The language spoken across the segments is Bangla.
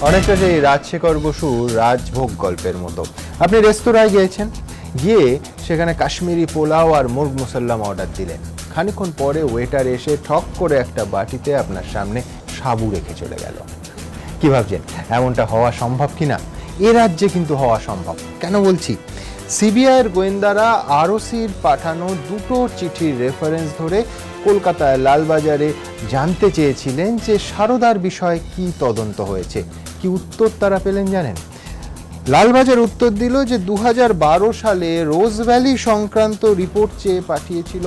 অনেকটা সেই রাজশেখর বসুর রাজভোগ গল্পের মতো। আপনি রেস্তোরাঁয় গিয়েছেন, গিয়ে সেখানে কাশ্মীরি পোলাও আর মুর্গ মুসাল্লাম অর্ডার দিলেন। খানিকক্ষণ পরে ওয়েটার এসে ঠক করে একটা বাটিতে আপনার সামনে সাবু রেখে চলে গেল। কি ভাবছেন এমনটা হওয়া সম্ভব কিনা? এ রাজ্যে কিন্তু হওয়া সম্ভব। কেন বলছি? সিবিআইয়ের গোয়েন্দারা আরওসির পাঠানো দুটো চিঠির রেফারেন্স ধরে কলকাতায় লালবাজারে জানতে চেয়েছিলেন যে সারদার বিষয়ে কি তদন্ত হয়েছে। কি উত্তর তারা পেলেন জানেন? লালবাজার উত্তর দিল যে 2012 সালে রোজ ভ্যালি সংক্রান্ত রিপোর্ট চেয়ে পাঠিয়েছিল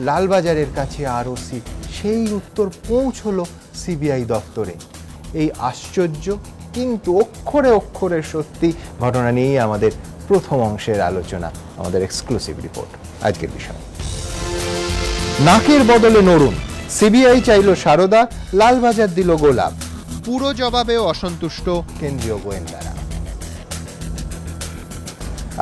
লালবাজারের কাছে আরওসি। সেই উত্তর পৌঁছলো সিবিআই দপ্তরে। এই আশ্চর্য কিন্তু অক্ষরে অক্ষরে সত্যি ঘটনা নিয়েই আমাদের প্রথম অংশের আলোচনা, আমাদের এক্সক্লুসিভ রিপোর্ট। আজকের বিষয় নাকের বদলে নড়ুন, সিবিআই চাইল সারদা, লালবাজার দিল গোলাপ। পুরো জবাবেও অসন্তুষ্ট কেন্দ্রীয় গোয়েন্দারা।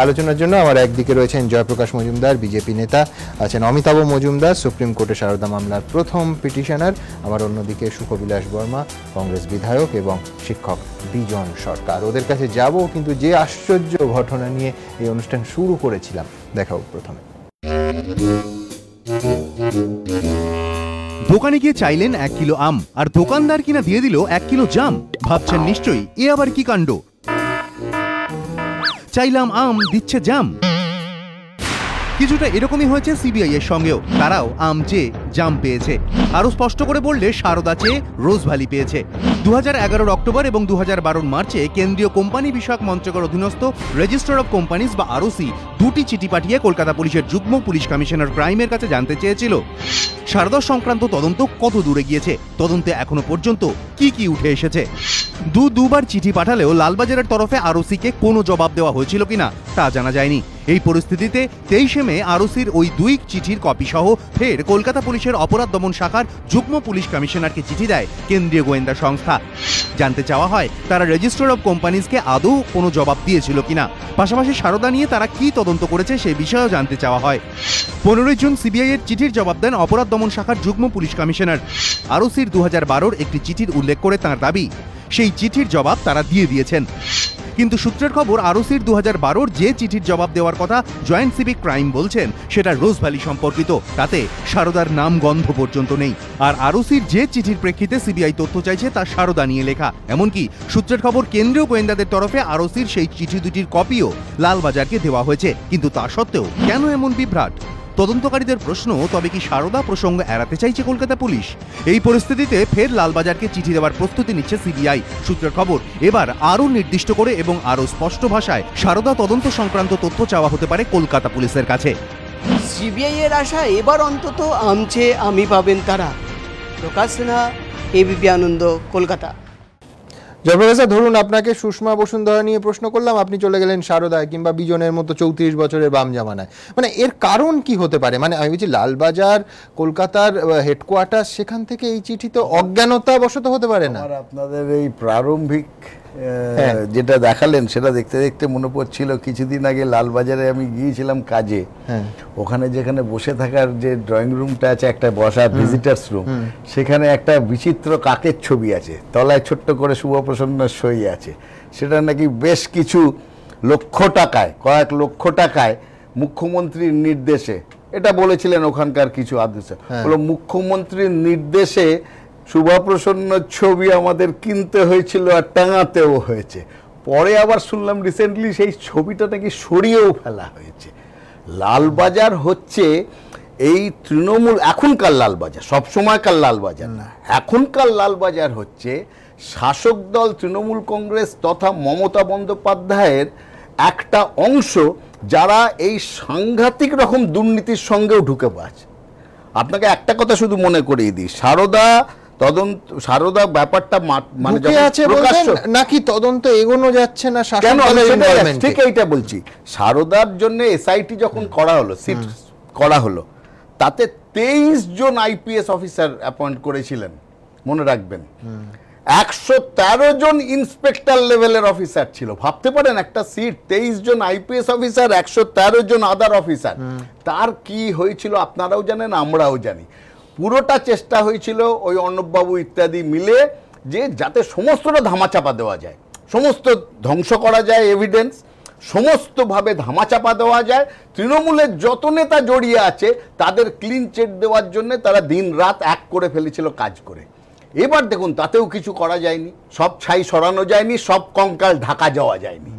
আলোচনার জন্য আমার একদিকে রয়েছেন জয়প্রকাশ মজুমদার, বিজেপি নেতা, আছেন অমিতাভ মজুমদার, সুপ্রিম কোর্টে সারদা মামলার প্রথম পিটিশনার, আমার অন্যদিকে সুখবিলাস বর্মা, কংগ্রেস বিধায়ক এবং শিক্ষক বিজন সরকার। ওদের কাছে যাব, কিন্তু যে আশ্চর্য ঘটনা নিয়ে এই অনুষ্ঠান শুরু করেছিলাম দেখাও প্রথমে। দোকানে গিয়ে চাইলেন 1 কিলো আম, আর দোকানদার কিনা দিয়ে দিল 1 কিলো জাম। ভাবছেন নিশ্চয়ই এ আবার কি কাণ্ড? চাইলাম আম, দিচ্ছে জাম। কিছুটা এরকমই হয়েছে সিবিআই এর সঙ্গেও। তারাও আম চেয়ে জাম পেয়েছে। আরো স্পষ্ট করে বললে সারদা চেয়ে রোজ ভ্যালি পেয়েছে। 2011 অক্টোবর এবং 2012 মার্চে কেন্দ্রীয় কোম্পানি বিষয়ক মন্ত্রকের অধীনস্থ রেজিস্টার অফ কোম্পানিজ বা আরওসি দুটি চিঠি পাঠিয়ে কলকাতা পুলিশের যুগ্ম পুলিশ কমিশনার ক্রাইমের কাছে জানতে চেয়েছিল সারদা সংক্রান্ত তদন্ত কত দূরে গিয়েছে, তদন্তে এখনো পর্যন্ত কি কি উঠে এসেছে। দুবার চিঠি পাঠালেও লালবাজারের তরফে আরওসিকে কোনো জবাব দেওয়া হয়েছিল কিনা তা জানা যায়নি। এই পরিস্থিতিতে 23 মে আরওসির ওই 2 চিঠির কপি সহ ফের কলকাতা পুলিশের অপরাধ দমন শাখার যুগ্ম পুলিশ কমিশনারকে চিঠি দেয় কেন্দ্রীয় গোয়েন্দা সংস্থা। জানতে চাওয়া হয় তারা রেজিস্টার অফ কোম্পানিজকে আদৌ কোনো জবাব দিয়েছিল কিনা। পাশাপাশি সারদা নিয়ে তারা কি তদন্ত করেছে সেই বিষয়েও জানতে চাওয়া হয়। 15 জুন সিবিআই এর চিঠির জবাব দেন অপরাধ দমন শাখার যুগ্ম পুলিশ কমিশনার। আরওসির 2012 একটি চিঠির উল্লেখ করে তাঁর দাবি সেই চিঠির জবাব তারা দিয়ে দিয়েছেন। কিন্তু সূত্রের খবর আরওসির 2012 যে চিঠির জবাব দেওয়ার কথা জয়েন্ট সিভিক ক্রাইম বলছেন সেটা রোজ ভ্যালি সম্পর্কিত। তাতে সারদার নাম গন্ধ পর্যন্ত নেই। আর আরওসির যে চিঠির প্রেক্ষিতে সিবিআই তথ্য চাইছে তা সারদা নিয়ে লেখা। এমনকি সূত্রের খবর কেন্দ্রীয় গোয়েন্দাদের তরফে আরওসির সেই চিঠি দুটির কপিও লালবাজারকে দেওয়া হয়েছে। কিন্তু তা সত্ত্বেও কেন এমন বিভ্রাট? তদন্তকারীদের প্রশ্ন, তবে কি সারদা প্রসঙ্গ এড়াতে চাইছে কলকাতা পুলিশ? এই পরিস্থিতিতে ফের লালবাজারকে চিঠি দেওয়ার প্রস্তুতি নিচ্ছে সিবিআই। সূত্রের খবর এবার আরও নির্দিষ্ট করে এবং আরও স্পষ্ট ভাষায় সারদা তদন্ত সংক্রান্ত তথ্য চাওয়া হতে পারে কলকাতা পুলিশের কাছে। সিবিআই এর আশা এবার অন্তত আমছে আমি পাবেন তারা। প্রকাশ সিনহা, এবিপি আনন্দ, কলকাতা। জয়প্রকাশ, ধরুন আপনাকে সুষমা বসুন্ধরা নিয়ে প্রশ্ন করলাম, আপনি চলে গেলেন সারদায় কিংবা বিজনের মতো 34 বছরের বাম জামানায়। মানে এর কারণ কি হতে পারে? মানে আমি বলছি লালবাজার কলকাতার হেডকোয়ার্টার, সেখান থেকে এই চিঠি তো অজ্ঞানতা বশত হতে পারে না। আপনাদের এই প্রারম্ভিক যেটা দেখালেন সেটা দেখতে দেখতে মনে পড়ছিল কিছুদিন আগে লালবাজারে আমি গিয়েছিলাম কাজে। ওখানে যেখানে বসে থাকার যে ড্রয়িং রুমটা আছে, একটা বসার ভিজিটার্স রুম, সেখানে একটা বিচিত্র কাকের ছবি আছে, তলায় ছোট্ট করে শুভপ্রসন্নের সই আছে। সেটা নাকি বেশ কিছু লক্ষ টাকায়, কয়েক লক্ষ টাকায় মুখ্যমন্ত্রীর নির্দেশে, এটা বলেছিলেন ওখানকার কিছু আদেশ, বলো মুখ্যমন্ত্রীর নির্দেশে শুভপ্রসন্ন ছবি আমাদের কিনতে হয়েছিল আর টাঙাতেও হয়েছে। পরে আবার শুনলাম রিসেন্টলি সেই ছবিটা নাকি সরিয়েও ফেলা হয়েছে। লালবাজার হচ্ছে এই তৃণমূল, এখনকার লালবাজার, সবসময়কার লালবাজার না, এখনকার লালবাজার হচ্ছে শাসক দল তৃণমূল কংগ্রেস তথা মমতা বন্দ্যোপাধ্যায়ের একটা অংশ, যারা এই সাংঘাতিক রকম দুর্নীতির সঙ্গেও ঢুকে পড়েছে। আপনাকে একটা কথা শুধু মনে করিয়ে দিই, সারদা ব্যাপারটা মানে নাকি তদন্ত এগোনো যাচ্ছে না, ঠিক এইটা বলছি। সারদার জন্য এসআইটি যখন করা হলো, সিট করা হলো, তাতে 23 জন আইপিএস অফিসার অ্যাপয়েন্ট করেছিলেন, মনে রাখবেন। 113 জন ইন্সপেক্টর লেভেলের অফিসার ছিল। ভাবতে পারেন একটা সিট, 23 জন আইপিএস অফিসার, 113 জন আদার অফিসার। তার কি হয়েছিল আপনারাও জানেন, আমরাও জানি। পুরোটা চেষ্টা হয়েছিল ওই অর্ণববাবু ইত্যাদি মিলে যে যাতে সমস্তটা ধামাচাপা দেওয়া যায়, সমস্ত ধ্বংস করা যায় এভিডেন্স, সমস্তভাবে ধামাচাপা দেওয়া যায়। তৃণমূলের যত নেতা জড়িয়ে আছে তাদের ক্লিন চিট দেওয়ার জন্য তারা দিন রাত এক করে ফেলেছিল কাজ করে। এবার দেখুন তাতেও কিছু করা যায়নি, সব ছাই সরানো যায়নি, সব কঙ্কাল ঢাকা যাওয়া যায়নি।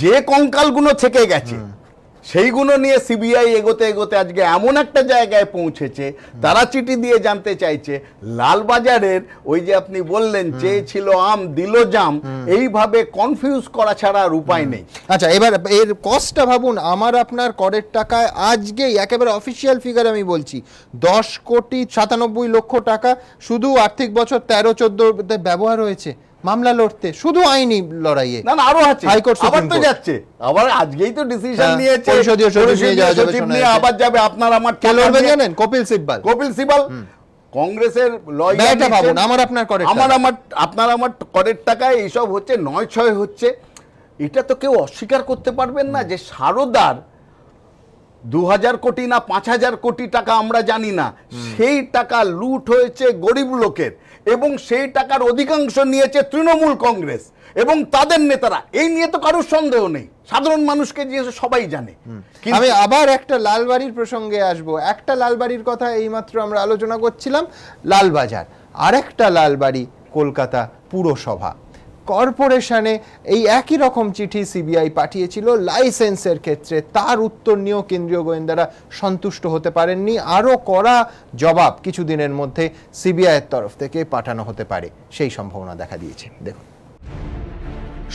যে কঙ্কালগুলো থেকে গেছে সেইগুলো নিয়ে সিবিআই এগোতে এগোতে আজকে এমন একটা জায়গায় পৌঁছেছে, তারা চিঠি দিয়ে জানতে চাইছে লালবাজারের ওই যে আপনি বললেন চেয়েছিল আম দিল জাম, এইভাবে কনফিউজ করা ছাড়া আর উপায় নেই। আচ্ছা, এবার এর কস্টটা ভাবুন, আমার আপনার করের টাকায় আজকেই একেবারে অফিসিয়াল ফিগার আমি বলছি 10,97,00,000 টাকা শুধু আর্থিক বছর 13-14 ব্যবহার হয়েছে মামলা লড়তে, শুধু আইনি লড়াইয়ে। না আরো আছে, আবার তো যাচ্ছে, আবার আজকেই তো ডিসিশন নিয়েছে পরিষদীয় সচিব নিয়ে আবার যাবে। আপনার আমার কে লড়বে জানেন? কপিল সিব্বল কংগ্রেসের লয়ারটা ভাবুন, আমার আপনার করের টাকায় এইসব হচ্ছে, 9-6 হচ্ছে। এটা তো কেউ অস্বীকার করতে পারবেন না যে সারদার 2000 কোটি না 5000 কোটি টাকা আমরা জানি না, সেই টাকা লুট হয়েছে গরিব লোকের, এবং সেই টাকার অধিকাংশ নিয়েছে তৃণমূল কংগ্রেস এবং তাদের নেতারা। এই নিয়ে তো কারোর সন্দেহ নেই, সাধারণ মানুষকে যে সবাই জানে। আমি আবার একটা লালবাড়ির প্রসঙ্গে আসব। একটা লালবাড়ির কথা এইমাত্র আমরা আলোচনা করছিলাম, লালবাজার। আরেকটা লালবাড়ি কলকাতা পুরসভা কর্পোরেশনে এই একই রকম চিঠি সিবিআই পাঠিয়েছিল লাইসেন্সের ক্ষেত্রে। তার উত্তর নিয়েও কেন্দ্রীয় গোয়েন্দারা সন্তুষ্ট হতে পারেননি। আরও কড়া জবাব কিছুদিনের মধ্যে সিবিআইয়ের তরফ থেকে পাঠানো হতে পারে, সেই সম্ভাবনা দেখা দিয়েছে। দেখুন,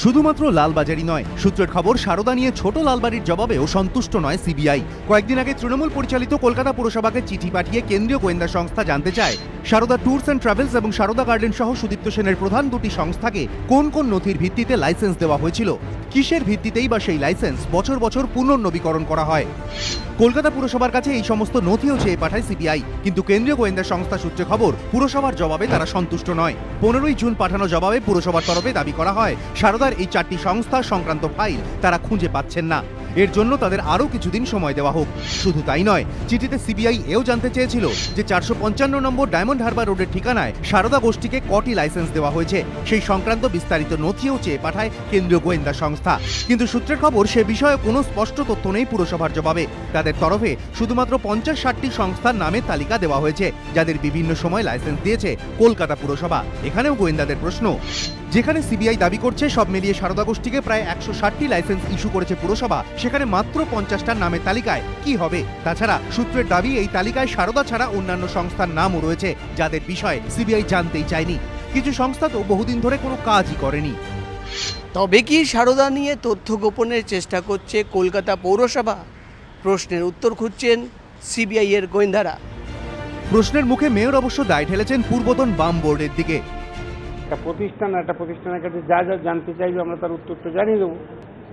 শুধুমাত্র লালবাজারই নয়, সূত্রের খবর সারদা নিয়ে ছোট লালবাড়ির জবাবেও সন্তুষ্ট নয় সিবিআই। কয়েকদিন আগে তৃণমূল পরিচালিত কলকাতা পুরসভাকে চিঠি পাঠিয়ে কেন্দ্রীয় গোয়েন্দা সংস্থা জানতে চায় সারদা ট্যুরস অ্যান্ড ট্রাভেলস এবং সারদা গার্ডেন সহ সুদীপ্ত সেনের প্রধান দুটি সংস্থাকে কোন কোন নথির ভিত্তিতে লাইসেন্স দেওয়া হয়েছিল, কিসের ভিত্তিতেই বা সেই লাইসেন্স বছর বছর পুনর্নবীকরণ করা হয়। কলকাতা পুরসভার কাছে এই সমস্ত নথিও চেয়ে পাঠায় সিবিআই, কিন্তু কেন্দ্রীয় গোয়েন্দা সংস্থা সূত্রে খবর পুরসভার জবাবে তারা সন্তুষ্ট নয়। 15ই জুন পাঠানো জবাবে পুরসভার তরফে দাবি করা হয় সারদার এই 4টি সংস্থা সংক্রান্ত ফাইল তারা খুঁজে পাচ্ছেন না, এর জন্য তাদের আরও কিছুদিন সময় দেওয়া হোক। শুধু তাই নয়, চিঠিতে সিবিআই এও জানতে চেয়েছিল যে 455 নম্বর ডায়মন্ড হারবার রোডের ঠিকানায় সারদা গোষ্ঠীকে কটি লাইসেন্স দেওয়া হয়েছে, সেই সংক্রান্ত বিস্তারিত নথিও চেয়ে পাঠায় কেন্দ্রীয় গোয়েন্দা সংস্থা। কিন্তু সূত্রের খবর সে বিষয়ে কোনো স্পষ্ট তথ্য নেই পুরসভার জবাবে। তাদের তরফে শুধুমাত্র 50-60টি সংস্থার নামের তালিকা দেওয়া হয়েছে, যাদের বিভিন্ন সময় লাইসেন্স দিয়েছে কলকাতা পুরসভা। এখানেও গোয়েন্দাদের প্রশ্ন, যেখানে সিবিআই দাবি করছে সব মিলিয়ে সারদা গোষ্ঠীকে প্রায় 160টি লাইসেন্স ইস্যু করেছে পুরসভা, সেখানে মাত্র 50টার নামের তালিকায় কি হবে? তাছাড়া সূত্রের দাবি এই তালিকায় সারদা ছাড়া অন্যান্য সংস্থার নামও রয়েছে, যাদের বিষয়ে সিবিআই জানতেই চায়নি। কিছু সংস্থা তো বহুদিন ধরে কোনো কাজই করেনি। তবে কি সারদা নিয়ে তথ্য গোপনের চেষ্টা করছে কলকাতা পৌরসভা? প্রশ্নের উত্তর খুঁজছেন সিবিআই এর গোয়েন্দারা। প্রশ্নের মুখে মেয়র অবশ্য দায় ঠেলেছেন পূর্বতন বাম বোর্ডের দিকে। একটা প্রতিষ্ঠানের কাছে যা যা জানতে চাইবে আমরা তার উত্তর তো জানিয়ে দেবো।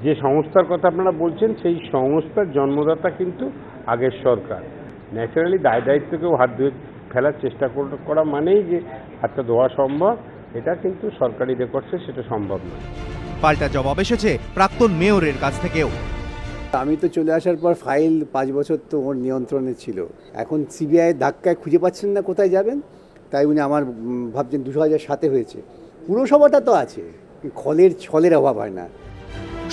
যে সংস্থার কথা আপনারা বলছেন সেই সংস্থার জন্মদাতা কিন্তু আগের সরকার। ন্যাচারালি দায় দায়িত্বকেও হাত ধুয়ে ফেলার চেষ্টা করা মানেই যে হাতটা ধোয়া সম্ভব, এটা কিন্তু সরকারি রেকর্ডসে সেটা সম্ভব নয়। পাল্টা জবাব এসেছে প্রাক্তন মেয়রের কাছ থেকেও। আমি তো চলে আসার পর ফাইল 5 বছর তো ওর নিয়ন্ত্রণে ছিল, এখন সিবিআই ধাক্কায় খুঁজে পাচ্ছেন না কোথায় যাবেন, তাই উনি আমার ভাবছেন 2007-এ হয়েছে। পুরসভাটা তো আছে, ছলের অভাব হয় না।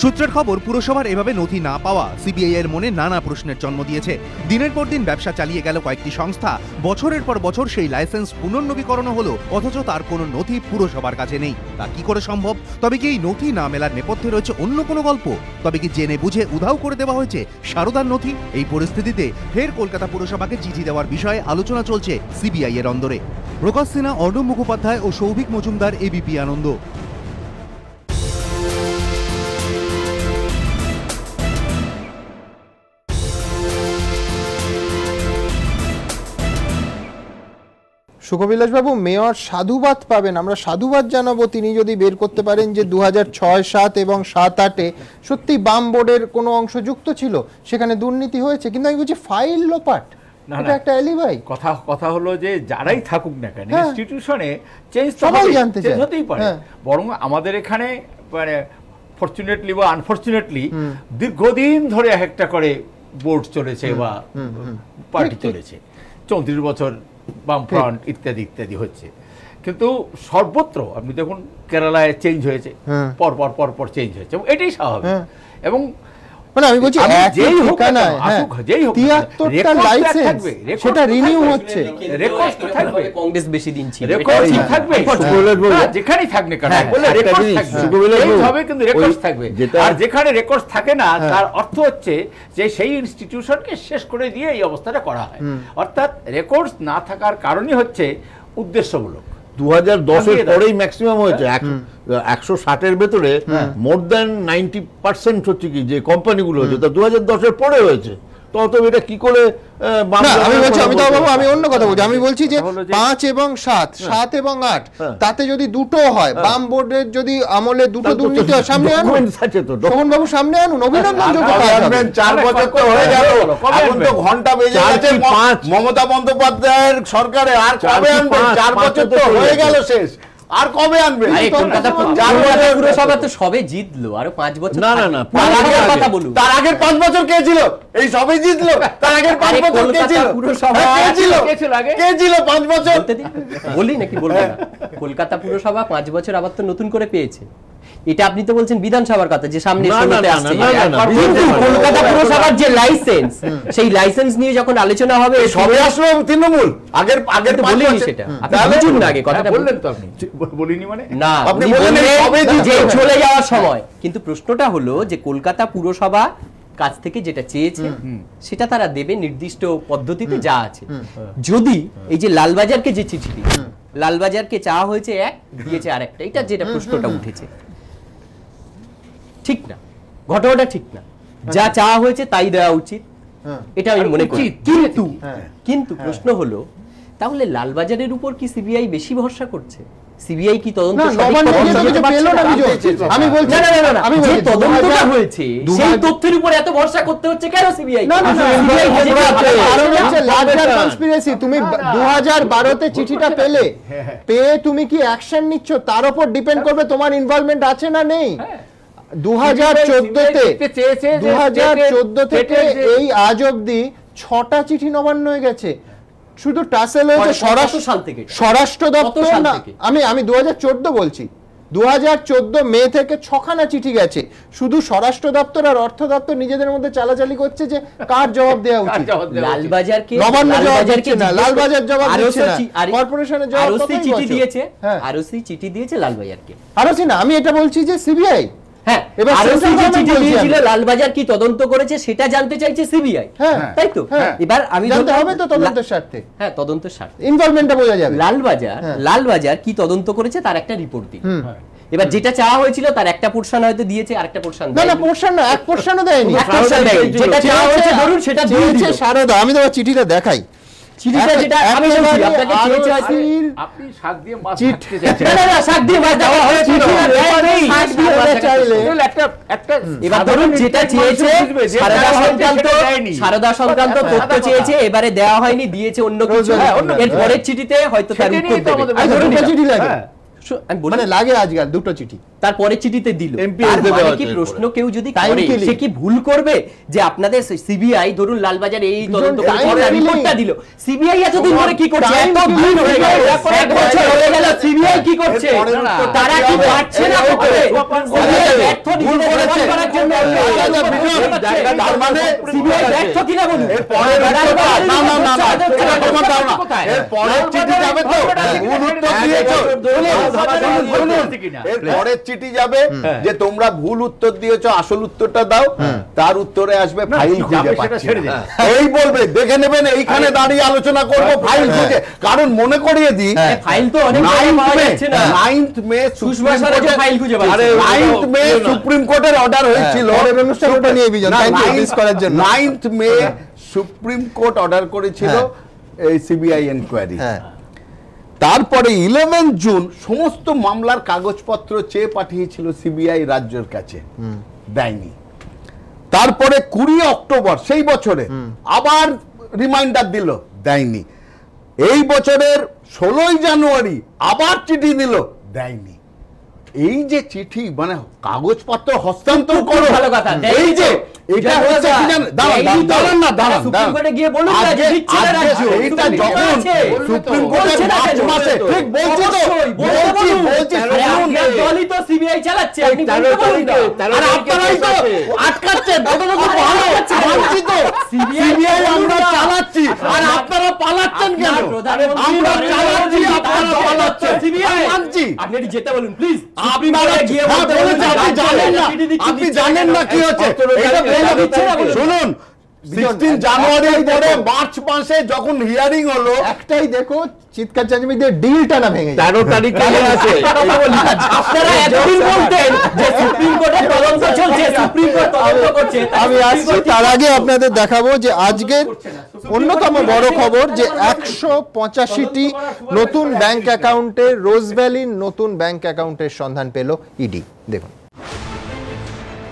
সূত্রের খবর পুরসভার এভাবে নথি না পাওয়া সিবিআই এর মনে নানা প্রশ্নের জন্ম দিয়েছে। দিনের পর দিন ব্যবসা চালিয়ে গেল কয়েকটি সংস্থা, বছরের পর বছর সেই লাইসেন্স পুনর্নবীকরণ হলো, অথচ তার কোনো নথি পুরসভার কাছে নেই। তা কি করে সম্ভব? তবে কি এই নথি না মেলার নেপথ্যে রয়েছে অন্য কোনো গল্প? তবে কি জেনে বুঝে উধাও করে দেওয়া হয়েছে সারদার নথি? এই পরিস্থিতিতে ফের কলকাতা পুরসভাকে চিঠি দেওয়ার বিষয়ে আলোচনা চলছে সিবিআই এর অন্দরে। প্রকাশ সিনহা, অর্ণব মুখোপাধ্যায় ও সৌভিক মজুমদার, এবিপি আনন্দ। সুখবিলাসবাবু, মেয়র সাধুবাদ পাবেন, আমরা সাধুবাদ জানাবো তিনি যদি বের করতে পারেন যে 2006-07 এবং 7-8-এ সত্যি বাম বোর্ডের কোনো অংশ যুক্ত ছিল, সেখানে দুর্নীতি হয়েছে। কিন্তু আমি বলছি ফাইল লোপাট, এটা একটা এলিবাই। কথা হলো যে যারাই থাকুক না কেন ইনস্টিটিউশনে চেঞ্জ হতেই পারে। বরং আমাদের এখানে মানে ফরচুনেটলি বা আনফরচুনেটলি দীর্ঘদিন ধরে এক একটা করে বোর্ড চলেছে বা পার্টি চলেছে, 34 বছর বামফ্রন্ট ইত্যাদি ইত্যাদি হচ্ছে। কিন্তু সর্বত্র আপনি দেখুন কেরালায় চেঞ্জ হয়েছে, পর পর পর পর চেঞ্জ হয়েছে, এবং এটাই স্বাভাবিক। এবং মানে আমি বলছি যেই হোক না যেই হোক 73টা লাইসেন্স সেটা রিনিউ হচ্ছে, রেকর্ড তো থাকবে, কংগ্রেস বেশি দিন ছিল, রেকর্ড ঠিক থাকবে যেখানেই থাকবে কেন, বলে রেকর্ড থাকবে এইভাবে, কিন্তু রেকর্ড থাকবে। আর যেখানে রেকর্ড থাকে না তার অর্থ হচ্ছে যে সেই ইনস্টিটিউশনকে শেষ করে দিয়ে এই অবস্থাটা করা হয়। অর্থাৎ রেকর্ড না থাকার কারণই হচ্ছে উদ্দেশ্যমূলক। 2010-এর পরেই ম্যাক্সিমাম হয়েছে 160-এর ভেতরে মোর দ্যান 90% হচ্ছে কি যে কোম্পানিগুলো হচ্ছে, তা 2010-এর পরে হয়েছে। তত এটা কি করে আমি বলছি, অমিতাভ বাবু আমি অন্য কথা বলছি, আমি বলছি যে 5 এবং 7 এবং 8 তাতে যদি দুটো হয়, বাম বোর্ডের যদি আমলে দুটো দুর্নীতি হয়, সামনে আনুন সোহন বাবু, সামনে আনুন, অভিনন্দন যোগ্য। 4 বছর তো হয়ে গেল, এখন তো ঘন্টা বেজে গেছে মমতা বন্দ্যোপাধ্যায়ের সরকারে, আর কবে আনবেন? 4 বছর তো হয়ে গেল শেষ, আর কবে আনবে? কলকাতা পুরসভা তো সবে জিতলো, আরো 5 বছর। না না না, কথা বলুন, তার আগের 5 বছর কে ছিল? এই সবে জিতলো, তার আগের 5 বছর কে ছিল? পুরসভা কে ছিল 5 বছর? বলি নাকি বলবো না? কলকাতা পুরসভা 5 বছর আবার তো নতুন করে পেয়েছে। এটা আপনি তো বলছেন বিধানসভার কথা, যে সামনে ষোলোতে আসছে। কলকাতা পুরসভার যে লাইসেন্স, সেই লাইসেন্স নিয়ে যখন আলোচনা হবে, সবে আসলো তৃণমূল, আগের বলিনি সেটা, আপনি বুঝুন না আগে কথাটা বললেন তো, আপনি বলিনি মানে না, আপনি বললেন যে চলে যাওয়ার সময়। কিন্তু প্রশ্নটা হলো যে কলকাতা পুরসভা কাছ থেকে যেটা চেয়েছে সেটা তারা দেবে নির্দিষ্ট পদ্ধতিতে, যা আছে। যদি এই যে লালবাজারকে যে চিঠি, লালবাজারকে চাওয়া হয়েছে এক, দিয়েছে আরেকটা, এটা যেটা প্রশ্নটা উঠেছে, ঠিক না, ঘটনাটা ঠিক না, যা চাওয়া হয়েছে তাই দেওয়া উচিত, এটা আমি মনে করি। কিন্তু প্রশ্ন হলো, তাহলে লালবাজারের উপর কি সিবিআই বেশি ভরসা করছে? সিবিআই কি তদন্ত তদন্তটা হয়েছে সেই তথ্যের উপর এত ভরসা করতে হচ্ছে কেন সিবিআই? তুমি 2012-তে চিঠিটা পেয়ে তুমি কি অ্যাকশন নিচ্ছ তার উপর ডিপেন্ড করবে তোমার ইনভলভমেন্ট আছে না নেই। 2014 থেকে এই আজ অব্দি 6টা চিঠি নবান্ন হয়ে গেছে। শুধু টাসেল হয়েছে স্বরাষ্ট্র দপ্তর না, আমি 2014 বলছি, 2014 মে থেকে 6খানা চিঠি গেছে, শুধু স্বরাষ্ট্র দপ্তর আর অর্থ দপ্তর নিজেদের মধ্যে চালাচালি করছে যে কার জবাব দেওয়া উচিত। লালবাজারকে নবান্ন জবাব দিচ্ছে না, লালবাজার জবাব দিচ্ছে না, কর্পোরেশনের জবাব চিঠি দিয়েছে, আরওসি চিঠি দিয়েছে লালবাজারকে, আরওসি না, আমি এটা বলছি যে সিবিআই। হ্যাঁ, এবার আরওসি যে চিঠি দিয়েছিল লালবাজার কি তদন্ত করেছে সেটা জানতে চাইছে সিবিআই, তাই তো? এবার আমি জানতে হবে তো তদন্তের স্বার্থে, হ্যাঁ তদন্তের স্বার্থে ইনভলভমেন্টটা বোঝা যাবে। লালবাজার কি তদন্ত করেছে তার একটা রিপোর্ট দিন। এবার যেটা চাওয়া হয়েছিল তার একটা পোরশন হয়তো দিয়েছে, আরেকটা পোরশন না, পোরশন না, এক পোরশনও দেয়নি, যেটা চাওয়া হয়েছে ধরুন সেটা দিয়েছে সারদা। আমি তোমার চিঠিটা দেখাই, চিঠিটা যেটা আমি বলছি আপনাকে চেয়েছে, আপনি শাক দিয়ে মাছ কাটতে চাইছেন, না শাক দিয়ে মাছ দেওয়া হয়েছে, শাক দিয়ে মাছ চাইলে একটা এবার ধরুন যেটা চেয়েছে সারদা সংক্রান্ত তথ্য চেয়েছে, এবারে দেওয়া হয়নি, দিয়েছে অন্য কিছু, এর পরের চিঠিতে হয়তো তার উত্তর দেবে। চিঠি লাগে, মানে লাগে আজকাল দুটো চিঠি, তারপরে চিঠিতে দিল। কি প্রশ্ন কেউ যদি করে সে কি ভুল করবে যে আপনাদের সিবিআই ধরুন লালবাজার এই তদন্ত রিপোর্টটা দিল, সিবিআই এতদিন ধরে কি করছে, এত দিন হয়ে গেল, 1 বছর হয়ে গেল, সিবিআই কি করছে? তারা কি পারছে না করতে? ব্যর্থ ভুল করেছে করার জন্য তার মানে সিবিআই ব্যর্থ কিনা বলুন। এর পরের চিঠি যাবে তো, ভুল উত্তর দিয়েছো, এর পরের চিঠি যাবে যে তোমরা ভুল উত্তর দিয়েছো, আসল উত্তরটা দাও, তার উত্তরে আসবে ফাইল খুঁজে পাচ্ছি না, এই বলবে, দেখে নেবেন এইখানে দাঁড়িয়ে আলোচনা করব ফাইল খুঁজে। কারণ মনে করিয়ে দিই, ফাইল তো অনেক পাওয়া যাচ্ছে না, 9th মে সুষমা স্বরাজের ফাইল খুঁজে পাচ্ছি, আরে 9th মে সুপ্রিম কোর্টের অর্ডার হয়েছিল, 9th মে সুপ্রিম কোর্ট অর্ডার করেছিল এই সিবিআই এনকোয়ারি। তারপরে 11 জুন সমস্ত মামলার কাগজপত্র চেয়ে পাঠিয়েছিল সিবিআই রাজ্যের কাছে, দেয়নি। তারপরে 20 অক্টোবর সেই বছরে আবার রিমাইন্ডার দিল, দেয়নি। এই বছরের 16 জানুয়ারি আবার চিঠি দিল, দেয়নি। এই যে চিঠি মানে কাগজপত্র হস্তান্তর করো, ভালো কথা, এই যে এটা হচ্ছে কি জানেন, দাঁড়ান সুপ্রিম কোর্টে গিয়ে বলুন না যে দিচ্ছে না রাজ্য, এইটা যখন সুপ্রিম কোর্টের মার্চ মাসে, ঠিক বলছি তো, সিবিআই চালাচ্ছে, আপনি বলতে পারেন না। আর আপনারাই তো আটকাচ্ছেন, মানছি তো সিবিআই আমরা চালাচ্ছি, আর আপনারা পালাচ্ছেন কেন? আমরা চালাচ্ছি, আপনারা পালাচ্ছেন। সিবিআই মানছি, আপনি এটি যেতে বলুন প্লিজ। আপনারা গিয়ে বলতে আপনি জানেন না কি হচ্ছে, এটা বলে দিচ্ছেন না। শুনুন, 16 জানুয়ারির পরে মার্চ মাসে যখন হিয়ারিং হলো, একটাই দেখো চিৎকার চাঁচমিতে ডিলটা না ভেঙে যায়। 13 তারিখে আছে। আপনারা এতদিন বলতেন যে সুপ্রিম কোর্টের তদন্ত চলছে, সুপ্রিম কোর্ট তদন্ত করছে। আমি আসছি, তার আগে আপনাদের দেখাবো যে আজকের অন্যতম বড় খবর যে 185টি নতুন ব্যাংক অ্যাকাউন্টে রোজভ্যালির নতুন ব্যাংক অ্যাকাউন্টের সন্ধান পেল ইডি। দেখুন,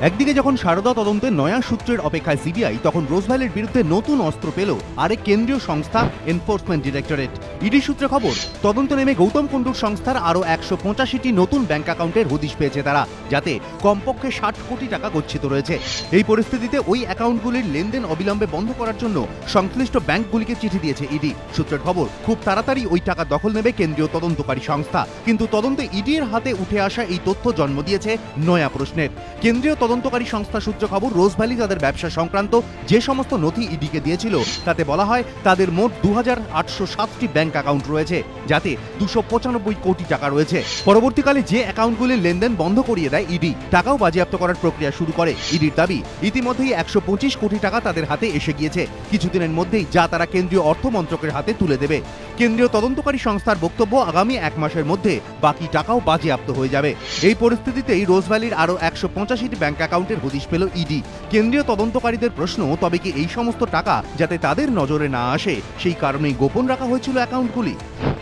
একদিকে যখন সারদা তদন্তের নয়া সূত্রের অপেক্ষায় সিবিআই, তখন রোজভ্যালির বিরুদ্ধে নতুন অস্ত্র পেল আরেক কেন্দ্রীয় সংস্থা এনফোর্সমেন্ট ডিরেক্টরেট। ইডি সূত্রে খবর, তদন্ত নেমে গৌতম কুণ্ডুর সংস্থার আরও 185টি নতুন ব্যাংক অ্যাকাউন্টের হদিশ পেয়েছে তারা, যাতে কমপক্ষে 60 কোটি টাকা গচ্ছিত রয়েছে। এই পরিস্থিতিতে ওই অ্যাকাউন্টগুলির লেনদেন অবিলম্বে বন্ধ করার জন্য সংশ্লিষ্ট ব্যাংকগুলিকে চিঠি দিয়েছে ইডি। সূত্রের খবর, খুব তাড়াতাড়ি ওই টাকা দখল নেবে কেন্দ্রীয় তদন্তকারী সংস্থা। কিন্তু তদন্তে ইডির হাতে উঠে আসা এই তথ্য জন্ম দিয়েছে নয়া প্রশ্নের। কেন্দ্রীয় তদন্তকারী সংস্থা সূত্র খবর, রোজভ্যালি তাদের ব্যবসা সংক্রান্ত যে সমস্ত নথি ইডিকে দিয়েছিল তাতে বলা হয় তাদের মোট 2807টি ব্যাংক অ্যাকাউন্ট রয়েছে, যাতে 295 কোটি টাকা রয়েছে। পরবর্তীকালে যে অ্যাকাউন্টগুলির লেনদেন বন্ধ করিয়ে দেয় ইডি, টাকাও বাজেয়াপ্ত করার প্রক্রিয়া শুরু করে। ইডির দাবি, ইতিমধ্যেই 125 কোটি টাকা তাদের হাতে এসে গিয়েছে কিছুদিনের মধ্যেই, যা তারা কেন্দ্রীয় অর্থ মন্ত্রকের হাতে তুলে দেবে। কেন্দ্রীয় তদন্তকারী সংস্থার বক্তব্য, আগামী 1 মাসের মধ্যে বাকি টাকাও বাজেয়াপ্ত হয়ে যাবে। এই পরিস্থিতিতেই রোজভ্যালির আরও 185টি ব্যাংক অ্যাকাউন্টের হদিশ পেল ইডি। কেন্দ্রীয় তদন্তকারীদের প্রশ্ন, তবে কি এই সমস্ত টাকা যাতে তাদের নজরে না আসে সেই কারণেই গোপন রাখা হয়েছিল অ্যাকাউন্টগুলি?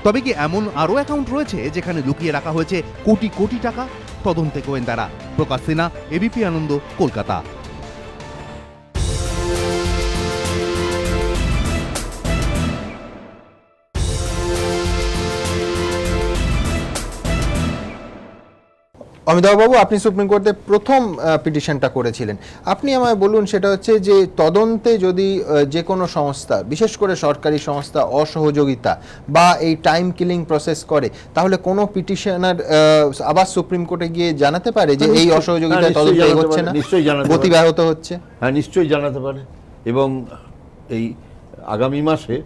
তবে কি এমন আরও অ্যাকাউন্ট রয়েছে যেখানে লুকিয়ে রাখা হয়েছে কোটি কোটি টাকা? তদন্তে গোয়েন্দারা। প্রকাশ সিনহা, এবিপি আনন্দ, কলকাতা। অমিতাভ বাবু, আপনি সুপ্রিম কোর্টে প্রথম পিটিশনটা করেছিলেন। আপনি আমায় বলুন, সেটা হচ্ছে যে তদন্তে যদি যে কোনো সংস্থা, বিশেষ করে সরকারি সংস্থা, অসহযোগিতা বা এই টাইম কিলিং প্রসেস করে, তাহলে কোনো পিটিশনার আবার সুপ্রিম কোর্টে গিয়ে জানাতে পারে যে এই অসহযোগিতায় তদন্ত এগোচ্ছে না, গতি ব্যাহত হচ্ছে? হ্যাঁ, নিশ্চয়ই জানাতে পারে। এবং এই আগামী মাসে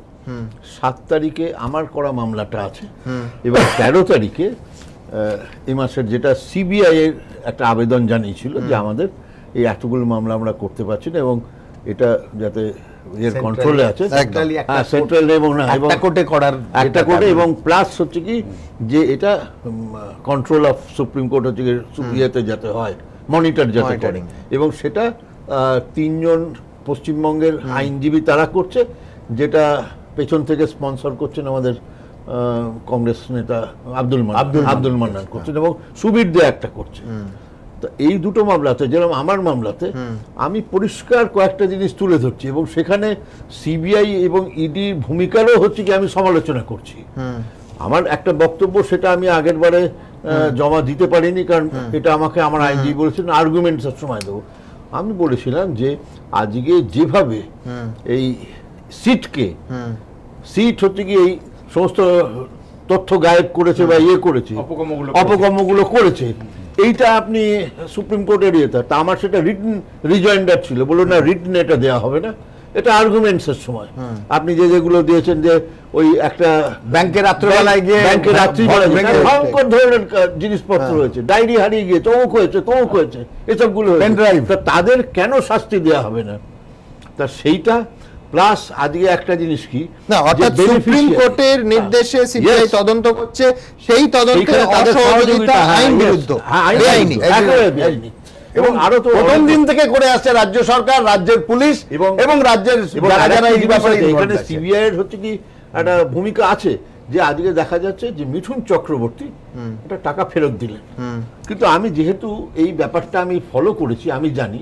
7 তারিখে আমার করা মামলাটা আছে, এবং 13 তারিখে এই মাসের যেটা সিবিআই এর একটা আবেদন জানিয়েছিল যে আমাদের এই এতগুলো মামলা আমরা করতে পারছি না, এবং এটা যাতে এর কন্ট্রোলে আছে, সেন্ট্রাল এবং একটা কোর্টে করার, একটা কোর্টে, এবং প্লাস হচ্ছে কি যে এটা কন্ট্রোল অফ সুপ্রিম কোর্ট হচ্ছে ইয়েতে যাতে হয়, মনিটর যাতে করে, এবং সেটা 3 জন পশ্চিমবঙ্গের আইনজীবী তারা করছে, যেটা পেছন থেকে স্পন্সর করছেন আমাদের কংগ্রেস নেতা আব্দুল মান্নান করছেন, এবং সুবীর দে একটা করছে। তো এই দুটো মামলাতে, যেরকম আমার মামলাতে, আমি পরিষ্কার কয়েকটা জিনিস তুলে ধরছি, এবং সেখানে সিবিআই এবং ইডির ভূমিকারও হচ্ছে কি আমি সমালোচনা করছি। আমার একটা বক্তব্য, সেটা আমি আগের বারে জমা দিতে পারিনি, কারণ এটা আমাকে আমার আইনজীবী বলেছিলেন আর্গুমেন্ট সব সময় দেবো। আমি বলেছিলাম যে আজকে যেভাবে এই সিট হচ্ছে কি এই সমস্ত তথ্য গায়েব করেছে বা ইয়ে করেছে, অপকর্মগুলো করেছে, এইটা আপনি সুপ্রিম কোর্টের ইয়েতে, তা আমার সেটা রিটন রিজয়েন্ডার ছিল, বললো না রিটন এটা দেওয়া হবে না, এটা আর্গুমেন্টসের সময় আপনি যেগুলো দিয়েছেন, যে ওই একটা ব্যাংকের রাত্রিবেলায় গিয়ে ভয়ঙ্কর ধরনের জিনিসপত্র হয়েছে, ডায়েরি হারিয়ে গিয়েছে, অমুক হয়েছে, এসবগুলো তাদের কেন শাস্তি দেওয়া হবে না? তা সেইটা প্লাস আজকে একটা জিনিস কি না, অর্থাৎ সুপ্রিম কোর্টের নির্দেশে সিবিআই তদন্ত করছে, সেই তদন্তে অসহযোগিতা আইন বিরুদ্ধ, এবং আরো তো প্রথম দিন থেকে করে আসছে রাজ্য সরকার, রাজ্যের পুলিশ এবং রাজ্যের যারা এই ব্যাপারে, এখানে সিবিআই এর হচ্ছে কি একটা ভূমিকা আছে, যে আজকে দেখা যাচ্ছে যে মিঠুন চক্রবর্তী একটা টাকা ফেরত দিলেন, কিন্তু আমি যেহেতু এই ব্যাপারটা আমি ফলো করেছি, আমি জানি,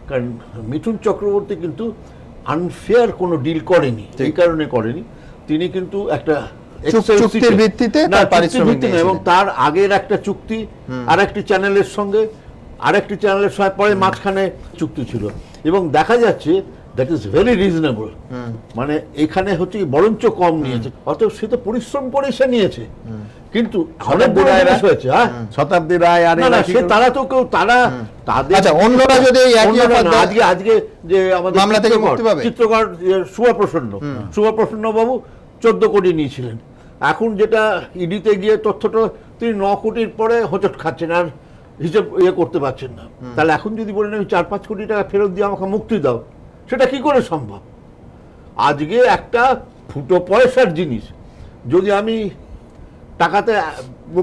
কারণ মিঠুন চক্রবর্তী কিন্তু আনফেয়ার কোনো ডিল করেনি, এই কারণে করেনি, তিনি কিন্তু একটা চুক্তির ভিত্তিতে এবং তার আগের একটা চুক্তি আরেকটি চ্যানেলের সঙ্গে পরে মাঝখানে চুক্তি ছিল, এবং দেখা যাচ্ছে দ্যাট ইজ ভেরি রিজনেবল। মানে এখানে হচ্ছে বরঞ্চ কম নিয়েছে, অতএব সে তো পরিশ্রম করে সে নিয়েছে। কিন্তু শতাব্দী রায় হয়েছে, হ্যাঁ শতাব্দী রায় আর সে তারা তো কেউ তারা তাদের অন্যরা যদি আজকে যে আমাদের মামলা থেকে মুক্তি পাবে, চিত্রকর সুভাপ্রসন্ন বাবু 14 কোটি নিয়েছিলেন। এখন যেটা ইডিতে গিয়ে তথ্যটা তিনি 9 কোটির পরে হোঁচট খাচ্ছেন, আর হিসেব করতে পারছেন না। তাহলে এখন যদি বলেন আমি 4-5 কোটি টাকা ফেরত দিয়ে আমাকে মুক্তি দাও, সেটা কি করে সম্ভব? আজকে একটা ফুটো পয়সার জিনিস যদি আমি টাকাতে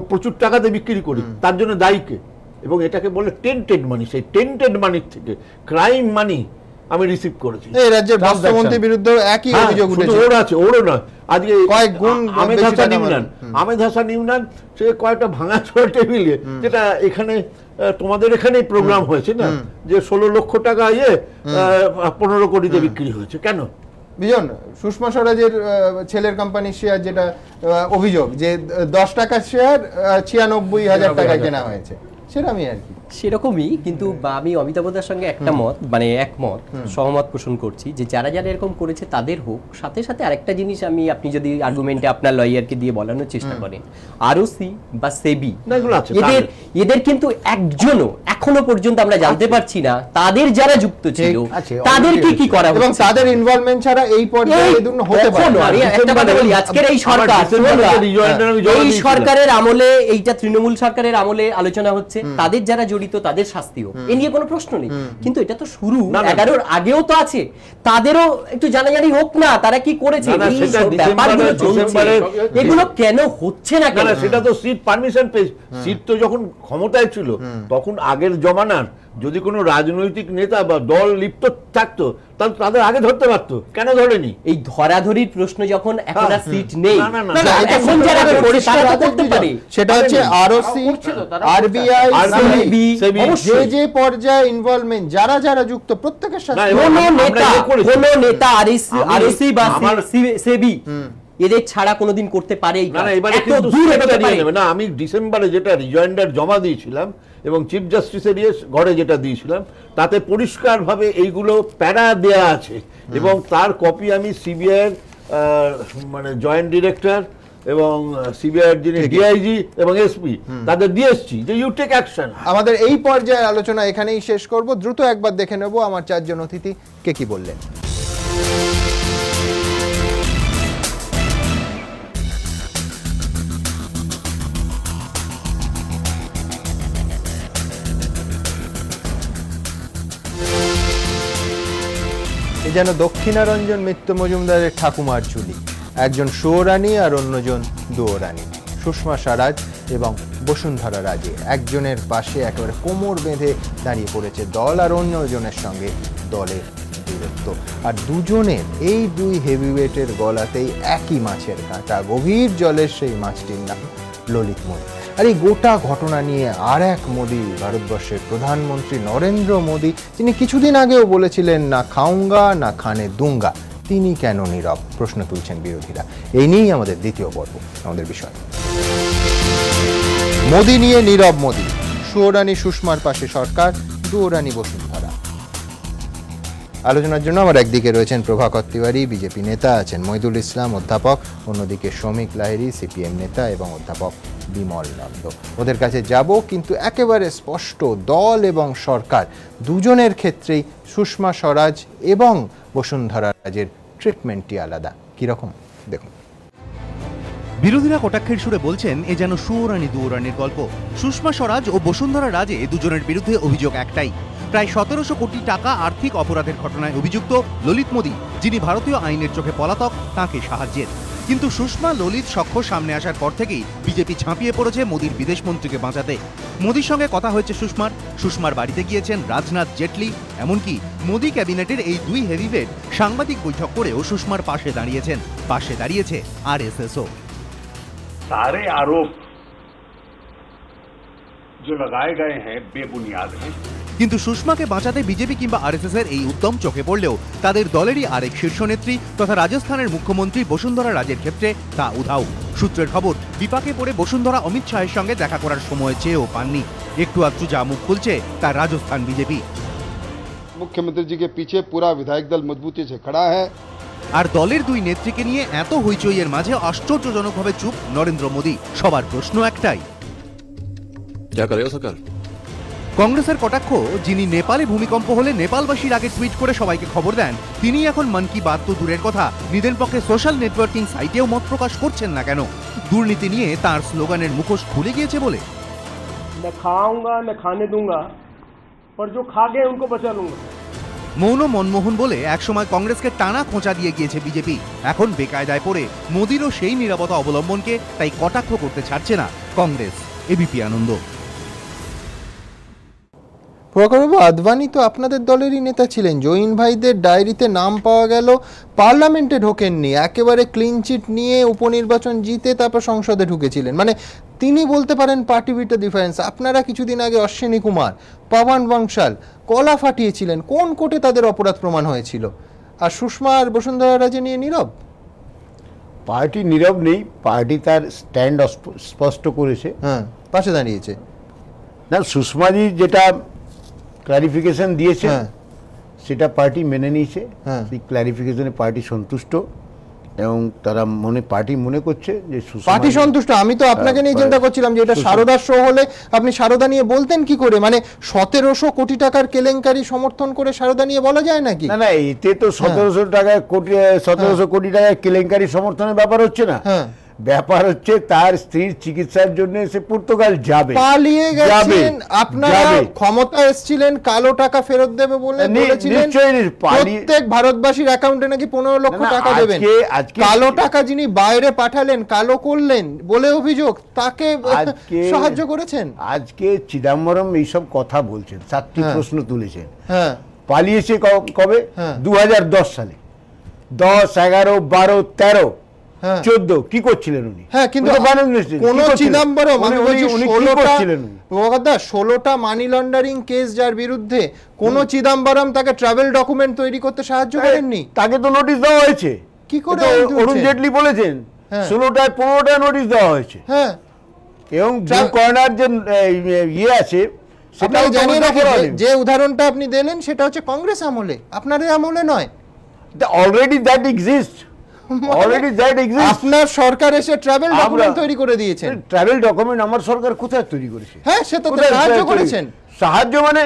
প্রচুর টাকাতে বিক্রি করি, তার জন্য দায়ীকে, এবং এটাকে বলে টেন্টেড মানি। সেই টেন্টেড মানির থেকে ক্রাইম মানি আমি রিসিভ করেছি। এই রাজ্যের বাস্তুমন্ত্রীর বিরুদ্ধে একই অভিযোগ উঠেছে। ওর আছে, ওরও না, আজকে কয়েক গুণ আমেদ হাসান ইমরান সে কয়েকটা ভাঙাচোরা টেবিলে, যেটা এখানে তোমাদের এখানে প্রোগ্রাম হয়েছে না, যে 16 লক্ষ টাকা 15 কোটিতে বিক্রি হয়েছে। কেন বিজন? সুষমা স্বরাজের ছেলের কোম্পানির শেয়ার, যেটা অভিযোগ যে 10 টাকার শেয়ার 96,000 টাকায় কেনা হয়েছে, সেরকমই আর কি। সেরকমই, কিন্তু আমি অমিতাভদার সঙ্গে একটা মত, মানে একমত, সহমত পোষণ করছি যে যারা যারা এরকম করেছে তাদের হোক। সাথে সাথে আরেকটা জিনিস আপনি যদি আর্গুমেন্টে আপনার লয়ারকে দিয়ে বলানোর চেষ্টা করেন, আরওসি বা সেবি এদের কিন্তু একজনও এখনো পর্যন্ত আমরা জানতে পারছি না তাদের যারা যুক্ত ছিল তাদেরকে কি করা হচ্ছে, এবং তাদের ইনভলভমেন্ট ছাড়া এই পর্যায়ে হতে পারে না। আমি একটা কথা বলি, আজকের এই সরকার, এই সরকারের আমলে, এইটা তৃণমূল সরকারের আমলে আলোচনা হচ্ছে, তাদের যারা তাদের শাস্তি হোক, এ নিয়ে কোনো প্রশ্ন নেই। কিন্তু এটা তো শুরু 11-র আগেও তো আছে, তাদেরও একটু জানাজানি হোক না তারা কি করেছে, এগুলো কেন হচ্ছে না? কেন? সেটা তো সিট পারমিশন পেয়েছে, সিট তো যখন ক্ষমতায় ছিল তখন আগের জমানার যদি কোনো রাজনৈতিক নেতা বা দল লিপ্ত থাকতো তাহলে তাদের আগে ধরতে পারতো, কেন ধরেনি? এই ধরাধরির প্রশ্ন যখন এখন আর সিট নেই, এখন যারা পরিষ্কার করতে পারে, সেটা হচ্ছে আরওসি, আরবিআই, যে পর্যায়ে ইনভলভমেন্ট যারা যারা যুক্ত প্রত্যেকের সাথে কোন নেতা আরওসি বা সেবি এদের ছাড়া কোনোদিন করতে পারেই না। না, আমি ডিসেম্বরে যেটা রিজয়েন্ডার জমা দিয়েছিলাম এবং চিফ জাস্টিসের ঘরে যেটা দিয়েছিলাম, তাতে পরিষ্কারভাবে এইগুলো প্যারা দেয়া আছে, এবং তার কপি আমি সিবিআইয়ের মানে জয়েন্ট ডিরেক্টর এবং সিবিআইয়ের যিনি ডিআইজি এবং এসপি তাদের দিয়ে এসেছি যে ইউ টেক অ্যাকশন। আমাদের এই পর্যায়ের আলোচনা এখানেই শেষ করব। দ্রুত একবার দেখে নেব আমার 4 জন অতিথি কে কি বললেন। যেন দক্ষিণারঞ্জন মিত্র মজুমদারের ঠাকুমার ঝুলি, একজন সুয়োরানী আর অন্যজন দুয়োরানী, সুষমা স্বরাজ এবং বসুন্ধরা রাজে একজনের পাশে একেবারে কোমর বেঁধে দাঁড়িয়ে পড়েছে দল, আর অন্যজনের সঙ্গে দলের দূরত্ব। আর দুজনের এই দুই হেভিওয়েটের গলাতেই একই মাছের কাঁটা, গভীর জলের সেই মাছটির নাম ললিত মোদী। আর এই গোটা ঘটনা নিয়ে আর এক মোদী, ভারতবর্ষের প্রধানমন্ত্রী নরেন্দ্র মোদী, তিনি কিছুদিন আগেও বলেছিলেন না খাউঙ্গা না খানে দুঙ্গা, তিনি কেন নীরব? প্রশ্ন তুলছেন বিরোধীরা। এই নিয়েই আমাদের দ্বিতীয় পর্ব, আমাদের বিষয় মোদী নিয়ে নীরব মোদী, সুয়োরানী সুষমার পাশে সরকার, দুয়োরানী বসুন্ধরা। আলোচনার জন্য আমার একদিকে রয়েছেন প্রভাকর তিওয়ারি, বিজেপি নেতা, আছেন মইদুল ইসলাম অধ্যাপক, অন্যদিকে শ্রমিক লাহিড়ী, সিপিএম নেতা এবং অধ্যাপক বিমল নন্দ। ওদের কাছে যাব, কিন্তু একেবারে স্পষ্ট দল এবং সরকার দুজনের ক্ষেত্রেই সুষমা স্বরাজ এবং বসুন্ধরা রাজের ট্রিটমেন্টটি আলাদা। কিরকম দেখুন। বিরোধীরা কটাক্ষের সুরে বলছেন এ যেন সুয়োরানী দুয়োরানীর গল্প। সুষমা স্বরাজ ও বসুন্ধরা রাজে দুজনের বিরুদ্ধে অভিযোগ একটাই, প্রায় 1700 কোটি টাকা আর্থিক অপরাধের ঘটনায় অভিযুক্ত ললিত মোদী, যিনি ভারতীয় আইনের চোখে পলাতক, তাঁকে সাহায্যের। কিন্তু সুষমা ললিত সখ্য সামনে আসার পর থেকেই বিজেপি ঝাঁপিয়ে পড়েছে মোদীর বিদেশ মন্ত্রীকে বাঁচাতে। মোদীর সঙ্গে কথা হয়েছে সুষমার বাড়িতে গিয়েছেন রাজনাথ জেটলি, এমনকি মোদী ক্যাবিনেটের এই দুই হেভিওয়েট সাংবাদিক বৈঠক করেও সুষমার পাশে দাঁড়িয়েছেন। পাশে দাঁড়িয়েছে আরএসএসও। सारे आरोप जो लगाए गए हैं बेबुनियाद हैं। কিন্তু সুষমাকে বাঁচাতে বিজেপি কিংবা আরএসএস এর এই উদ্যম চোখে পড়লেও তাদের দলেরই আরেক শীর্ষ নেত্রী তথা রাজস্থানের মুখ্যমন্ত্রী বসুন্ধরা রাজের ক্ষেত্রে তা উধাও। সূত্রের খবর, বিপাকে পড়ে বসুন্ধরা অমিত শাহের সঙ্গে দেখা করার সময় চেয়েও পাননি। একটু আধটু যা মুখ খুলছে তা রাজস্থান বিজেপি। मुख्यमंत्री जी के पीछे पूरा विधायक दल मजबूती से खड़ा है। আর দলের দুই নেত্রীকে নিয়ে এত হইচইয়ের মাঝে আশ্চর্যজনকভাবে চুপ নরেন্দ্র মোদী। সবার প্রশ্ন একটাই, কংগ্রেসের কটাক্ষ, যিনি নেপালে ভূমিকম্প হলে নেপালবাসীর আগে টুইট করে সবাইকে খবর দেন, তিনি এখন মন কি বাত তো দূরের কথা, নিদেন পক্ষে সোশ্যাল নেটওয়ার্কিং সাইটেও মত প্রকাশ করছেন না কেন? দুর্নীতি নিয়ে তার স্লোগানের মুখোশ খুলে গিয়েছে বলে। मैं खाऊंगा न खाने दूंगा पर जो खा गए उनको बचा लूंगा। মৌন মনমোহন বলে একসময় কংগ্রেসকে টানা খোঁচা দিয়ে গিয়েছে বিজেপি। এখন বেকায়দায় পড়ে মোদিরও সেই নীরবতা অবলম্বনকে তাই কটাক্ষ করতে ছাড়ছে না কংগ্রেস। এবিপি আনন্দ। প্রকারবাবু, আদবানি তো আপনাদের দলেরই নেতা ছিলেন। জৈন ভাইদের ডায়েরিতে নাম পাওয়া গেল, পার্লামেন্টে ঢোকেননি, একেবারে ক্লিন চিট নিয়ে উপনির্বাচন জিতে তারপর সংসদে ঢুকেছিলেন। মানে তিনি বলতে পারেন পার্টি বিট ডিফারেন্স। আপনারা কিছুদিন আগে অশ্বিনী কুমার, পবন বংশাল কলা ফাটিয়েছিলেন। কোন কোর্টে তাদের অপরাধ প্রমাণ হয়েছিল? আর সুষমা আর বসুন্ধরা রাজে নিয়ে নীরব। পার্টি নীরব নেই, পার্টি তার স্ট্যান্ড স্পষ্ট করেছে, হ্যাঁ, পাশে দাঁড়িয়েছে। না, সুষমাজি যেটা ক্লারিফিকেশন দিয়েছে সেটা পার্টি মেনে নিয়েছে। সেই ক্লারিফিকেশনে পার্টি সন্তুষ্ট এবং তারা পার্টি মনে করছে যে পার্টি সন্তুষ্ট। আমি তো আপনাকে নিয়ে চিন্তা করছিলাম যে এটা সারদা শো হলে আপনি সারদা নিয়ে বলতেন কি করে? মানে 1700 কোটি টাকার কেলেঙ্কারি সমর্থন করে সারদা নিয়ে বলা যায় নাকি? না না, এতে তো 1700 কোটি টাকার কেলেঙ্কারি সমর্থনের ব্যাপার হচ্ছে না। ব্যাপার হচ্ছে তার স্ত্রীর চিকিৎসার জন্য সে পর্তুগাল যাবে, পালিয়ে গেছেন। আপনারা ক্ষমতা এসেছিলেন, কালো টাকা ফেরত দেবে বলে বলেছিলেন, প্রত্যেক ভারতবাসীর অ্যাকাউন্টে নাকি 15 লক্ষ টাকা দেবেন। কালো টাকা যিনি বাইরে পাঠালেন, কালো করলেন বলে অভিযোগ, তাকে সাহায্য করেছেন। আজকে চিদম্বরম এইসব কথা বলছেন, 7টি প্রশ্ন তুলেছেন। পালিয়েছে কবে? 2010 সালে। 10, 11, 12, 13, 14 কি করছিলেন উনি? হ্যাঁ, কিন্তু কোন চিদম্বরম, আমি বলছি 16টা মানি লন্ডারিং কেস যার বিরুদ্ধে, কোন চিদম্বরম তাকে ট্রাভেল ডকুমেন্ট তৈরি করতে সাহায্য করেননি? তাকে তো নোটিশ দেওয়া হয়েছে। কি করে? অরুণ জেটলি বলেছেন 16টায় 15টা নোটিশ দেওয়া হয়েছে। হ্যাঁ, এবং ব্লু কর্নার যে ইয়ে আছে সেটা জানিয়ে রাখেন। যে উদাহরণটা আপনি দিলেন সেটা হচ্ছে কংগ্রেস আমলে, আপনাদের আমলে নয়। Already that exist. আপনার সরকার এসে ট্রাভেল ডকুমেন্ট তৈরি করে দিয়েছেন। ট্রাভেল ডকুমেন্ট আমার সরকার কোথায় তৈরি করেছে? হ্যাঁ, সে তো সাহায্য করেছেন। সাহায্য মানে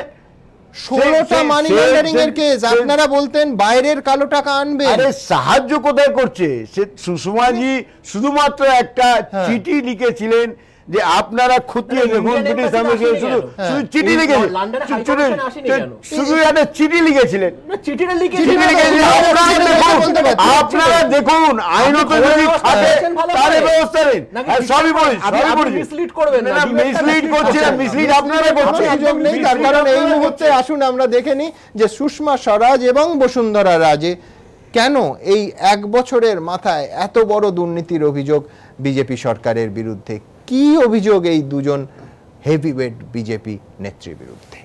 16টা মানি লন্ডারিং এর কেস, আপনারা বলতেন বাইরের কালো টাকা আনবে। আরে সাহায্য কোথায় করছে? সে সুষমাজি শুধুমাত্র একটা চিঠি লিখেছিলেন যে আপনারা খতিয়ে দেখুন, ব্রিটিশ আমেরিকা শুধু চিঠি লিখেছিলেন, শুধু একটা চিঠি লিখেছিলেন। আপনারা দেখুন, আইনত যদি থাকে তাহলে ব্যবস্থা নেন। সবই বলি, মিসলিড করবেন না, মিসলিড করছে, মিসলিড আপনারা করছেন। সুযোগ নেই। তার কারণ এই মুহূর্তে আসুন আমরা দেখে নিই যে সুষমা স্বরাজ এবং বসুন্ধরা রাজে কেন এই 1 বছরের মাথায় এত বড় দুর্নীতির অভিযোগ বিজেপি সরকারের বিরুদ্ধে। কি অভিযোগ এই দুজন হেভিওয়েট বিজেপি নেত্রীর বিরুদ্ধে?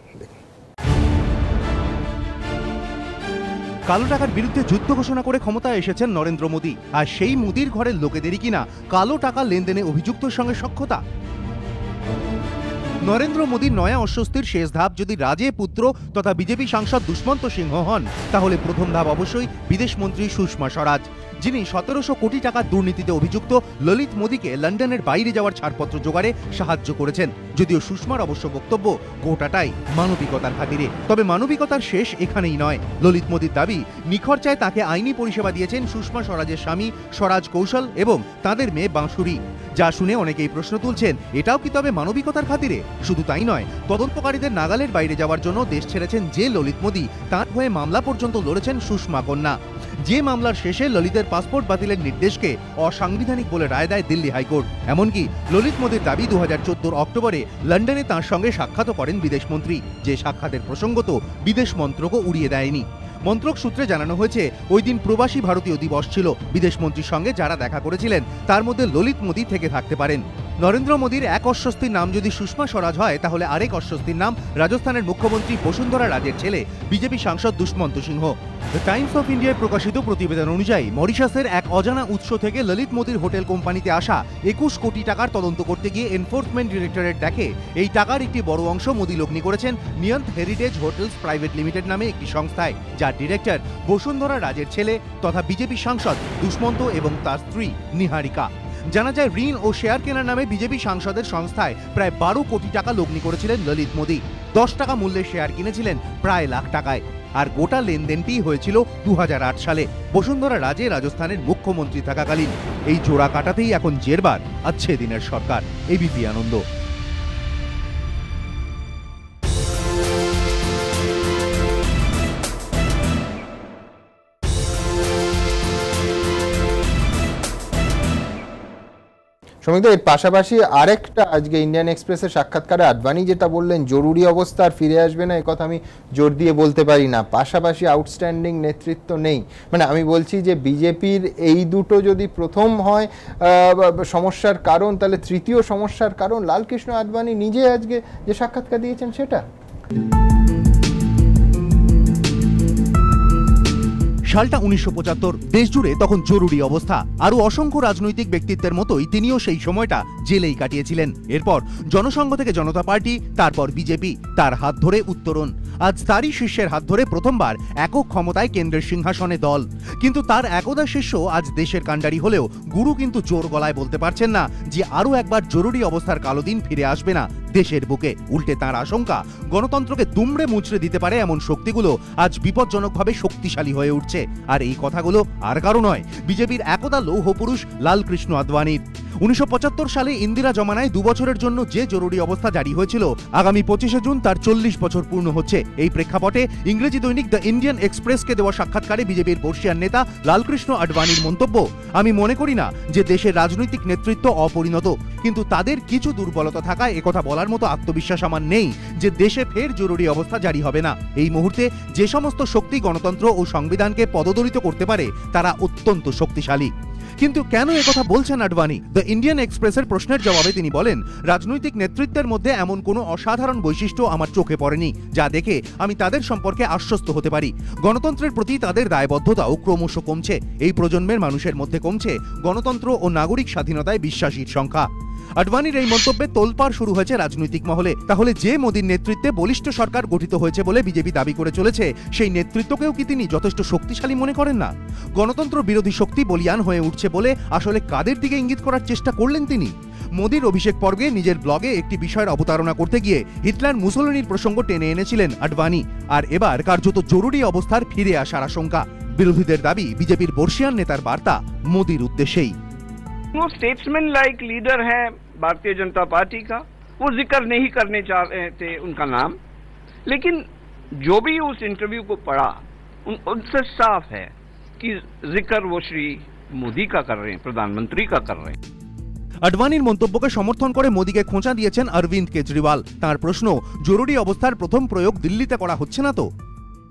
কালো টাকার বিরুদ্ধে যুদ্ধ ঘোষণা করে ক্ষমতায় এসেছেন নরেন্দ্র মোদী, আর সেই মোদীর ঘরের লোকেদেরই কিনা কালো টাকা লেনদেনে অভিযুক্তের সঙ্গে সখ্যতা। নরেন্দ্র মোদীর নয়া অস্বস্তির শেষ ধাপ যদি রাজে পুত্র তথা বিজেপি সাংসদ দুষ্মন্ত সিংহ হন, তাহলে প্রথম ধাপ অবশ্যই বিদেশমন্ত্রী সুষমা স্বরাজ, যিনি 1700 কোটি টাকার দুর্নীতিতে অভিযুক্ত ললিত মোদীকে লন্ডনের বাইরে যাওয়ার ছাড়পত্র জোগাড়ে সাহায্য করেছেন। যদিও সুষমার অবশ্য বক্তব্য গোটাটাই মানবিকতার খাতিরে। তবে মানবিকতার শেষ এখানেই নয়। ললিত মোদীর দাবি, নিখরচায় তাকে আইনি পরিষেবা দিয়েছেন সুষমা স্বরাজের স্বামী স্বরাজ কৌশল এবং তাদের মেয়ে বাঁশুরি। যা শুনে অনেকেই প্রশ্ন তুলছেন, এটাও কি তবে মানবিকতার খাতিরে? শুধু তাই নয়, তদন্তকারীদের নাগালের বাইরে যাওয়ার জন্য দেশ ছেড়েছেন যে ললিত মোদী, তার হয়ে মামলা পর্যন্ত লড়েছেন সুষমা কন্যা। যে মামলার শেষে ললিতের পাসপোর্ট বাতিলের নির্দেশকে অসাংবিধানিক বলে রায় দেয় দিল্লি হাইকোর্ট। এমনকি ললিত মোদীর দাবি 2014 অক্টোবরে লন্ডনে তাঁর সঙ্গে সাক্ষাৎও করেন বিদেশমন্ত্রী, যে সাক্ষাতের প্রসঙ্গ তো বিদেশ মন্ত্রকও উড়িয়ে দেয়নি। মন্ত্রক সূত্রে জানানো হয়েছে, ওই দিন প্রবাসী ভারতীয় দিবস ছিল। বিদেশমন্ত্রীর সঙ্গে যারা দেখা করেছিলেন তার মধ্যে ললিত মোদী থেকে থাকতে পারেন। নরেন্দ্র মোদীর এক অস্বস্তির নাম যদি সুষমা স্বরাজ হয়, তাহলে আরেক অস্বস্তির নাম রাজস্থানের মুখ্যমন্ত্রী বসুন্ধরা রাজের ছেলে বিজেপি সাংসদ দুষ্মন্ত সিংহ। দ্য টাইমস অফ ইন্ডিয়ায় প্রকাশিত প্রতিবেদন অনুযায়ী মরিশাসের এক অজানা উৎস থেকে ললিত মোদীর হোটেল কোম্পানিতে আসা 21 কোটি টাকার তদন্ত করতে গিয়ে এনফোর্সমেন্ট ডিরেক্টরেট দেখে এই টাকার একটি বড় অংশ মোদী লগ্নি করেছেন Niyanta heritage hotels private limited নামে একটি সংস্থায়, যার ডিরেক্টর বসুন্ধরা রাজের ছেলে তথা বিজেপি সাংসদ দুষ্মন্ত এবং তার স্ত্রী নিহারিকা। জানা যায়, ঋণ ও শেয়ার কেনার নামে বিজেপি সাংসদের সংস্থায় প্রায় 12 কোটি টাকা লগ্নি করেছিলেন ললিত মোদী। 10 টাকা মূল্যের শেয়ার কিনেছিলেন প্রায় লাখ টাকায়। আর গোটা লেনদেনটি হয়েছিল 2008 সালে বসুন্ধরা রাজে রাজস্থানের মুখ্যমন্ত্রী থাকাকালীন। এই জোড়া কাটাতেই এখন জেরবার আচ্ছে দিনের সরকার। এবিপি আনন্দ। সমিত, এর পাশাপাশি আরেকটা আজকে ইন্ডিয়ান এক্সপ্রেসের সাক্ষাৎকারে আডবাণী যেটা বললেন, জরুরি অবস্থা আর ফিরে আসবে না, একথা আমি জোর দিয়ে বলতে পারি না। পাশাপাশি আউটস্ট্যান্ডিং নেতৃত্ব নেই। মানে আমি বলছি যে বিজেপির এই দুটো যদি প্রথম হয় সমস্যার কারণ, তাহলে তৃতীয় সমস্যার কারণ লালকৃষ্ণ আডবাণী নিজে আজকে যে সাক্ষাৎকার দিয়েছেন সেটা। সালটা 1975, দেশ জুড়ে তখন জরুরি অবস্থা। আরো অসংখ্য রাজনৈতিক ব্যক্তিত্বের মতোই তিনিও সেই সময়টা জেলেই কাটিয়েছিলেন। এরপর জনসংঘ থেকে জনতা পার্টি, তারপর বিজেপি, তার হাত ধরে উত্তরণ। আজ তারই শিষ্যের হাত ধরে প্রথমবার একক ক্ষমতায় কেন্দ্রের সিংহাসনে দল। কিন্তু তার একদা শিষ্য আজ দেশের কাণ্ডারি হলেও গুরু কিন্তু জোর গলায় বলতে পারছেন না যে আরো একবার জরুরি অবস্থার কালো দিন ফিরে আসবে না দেশের বুকে। উল্টে তার আশঙ্কা, গণতন্ত্রকে দুমড়ে মুচড়ে দিতে পারে এমন শক্তিগুলো আজ বিপজ্জনকভাবে শক্তিশালী হয়ে উঠছে। আর এই কথাগুলো আর কারো নয়, বিজেপির একদা লৌহ পুরুষ লালকৃষ্ণ আডবাণীর। 1975 সালে ইন্দিরা জমানায় 2 বছরের জন্য যে জরুরি অবস্থা জারি হয়েছিল, আগামী 25শে জুন তার 40 বছর পূর্ণ হচ্ছে। এই প্রেক্ষাপটে ইংরেজি দৈনিক দ্য ইন্ডিয়ান এক্সপ্রেসকে দেওয়া সাক্ষাৎকারে বিজেপির বর্ষিয়ান নেতা লালকৃষ্ণ আডবাণীর মন্তব্য, আমি মনে করি না যে দেশের রাজনৈতিক নেতৃত্ব অপরিণত, কিন্তু তাদের কিছু দুর্বলতা থাকায় একথা বলার মতো আত্মবিশ্বাস আমার নেই যে দেশে ফের জরুরি অবস্থা জারি হবে না। এই মুহূর্তে যে সমস্ত শক্তি গণতন্ত্র ও সংবিধানকে পদদলিত করতে পারে তারা অত্যন্ত শক্তিশালী। কিন্তু কেন একথা বলছেন আডবাণী? দ্য ইন্ডিয়ান এক্সপ্রেসের প্রশ্নের জবাবে তিনি বলেন, রাজনৈতিক নেতৃত্বের মধ্যে এমন কোনো অসাধারণ বৈশিষ্ট্য আমার চোখে পড়েনি যা দেখে আমি তাদের সম্পর্কে আশ্বস্ত হতে পারি। গণতন্ত্রের প্রতি তাদের দায়বদ্ধতাও ক্রমশ কমছে। এই প্রজন্মের মানুষের মধ্যে কমছে গণতন্ত্র ও নাগরিক স্বাধীনতায় বিশ্বাসীর সংখ্যা। আডবাণীর এই মন্তব্যে তোলপাড় শুরু হয়েছে রাজনৈতিক মহলে। তাহলে যে মোদীর নেতৃত্বে বলিষ্ঠ সরকার গঠিত হয়েছে বলে বিজেপি দাবি করে চলেছে, সেই নেতৃত্বকেও কি তিনি যথেষ্ট শক্তিশালী মনে করেন না? গণতন্ত্র বিরোধী শক্তি বলিয়ান হয়ে উঠছে বলে আসলে কাদের দিকে ইঙ্গিত করার চেষ্টা করলেন তিনি? মোদীর অভিষেক পর্বে নিজের ব্লগে একটি বিষয়ের অবতারণা করতে গিয়ে হিটলার মুসোলিনির প্রসঙ্গ টেনে এনেছিলেন আডবাণী। আর এবার কার্যত জরুরি অবস্থার ফিরে আসার আশঙ্কা। বিরোধীদের দাবি, বিজেপির বর্ষিয়ান নেতার বার্তা মোদীর উদ্দেশ্যেই। वो स्टेट्समैन लाइक लीडर है भारतीय जनता पार्टी का, वो जिक्र नहीं करने चाह रहे थे उनका नाम, लेकिन जो भी उस इंटरव्यू को पढ़ा उनसे साफ है कि जिक्र वो श्री मोदी का कर रहे हैं, प्रधानमंत्री का कर रहे हैं। আডবাণীর মন্তব্যকে সমর্থন করে মোদীকে খোঁচা দিয়েছেন অরবিন্দ কেজরিওয়াল। তার প্রশ্ন, জরুরি অবস্থার প্রথম প্রয়োগ দিল্লিতে করা হচ্ছে না তো?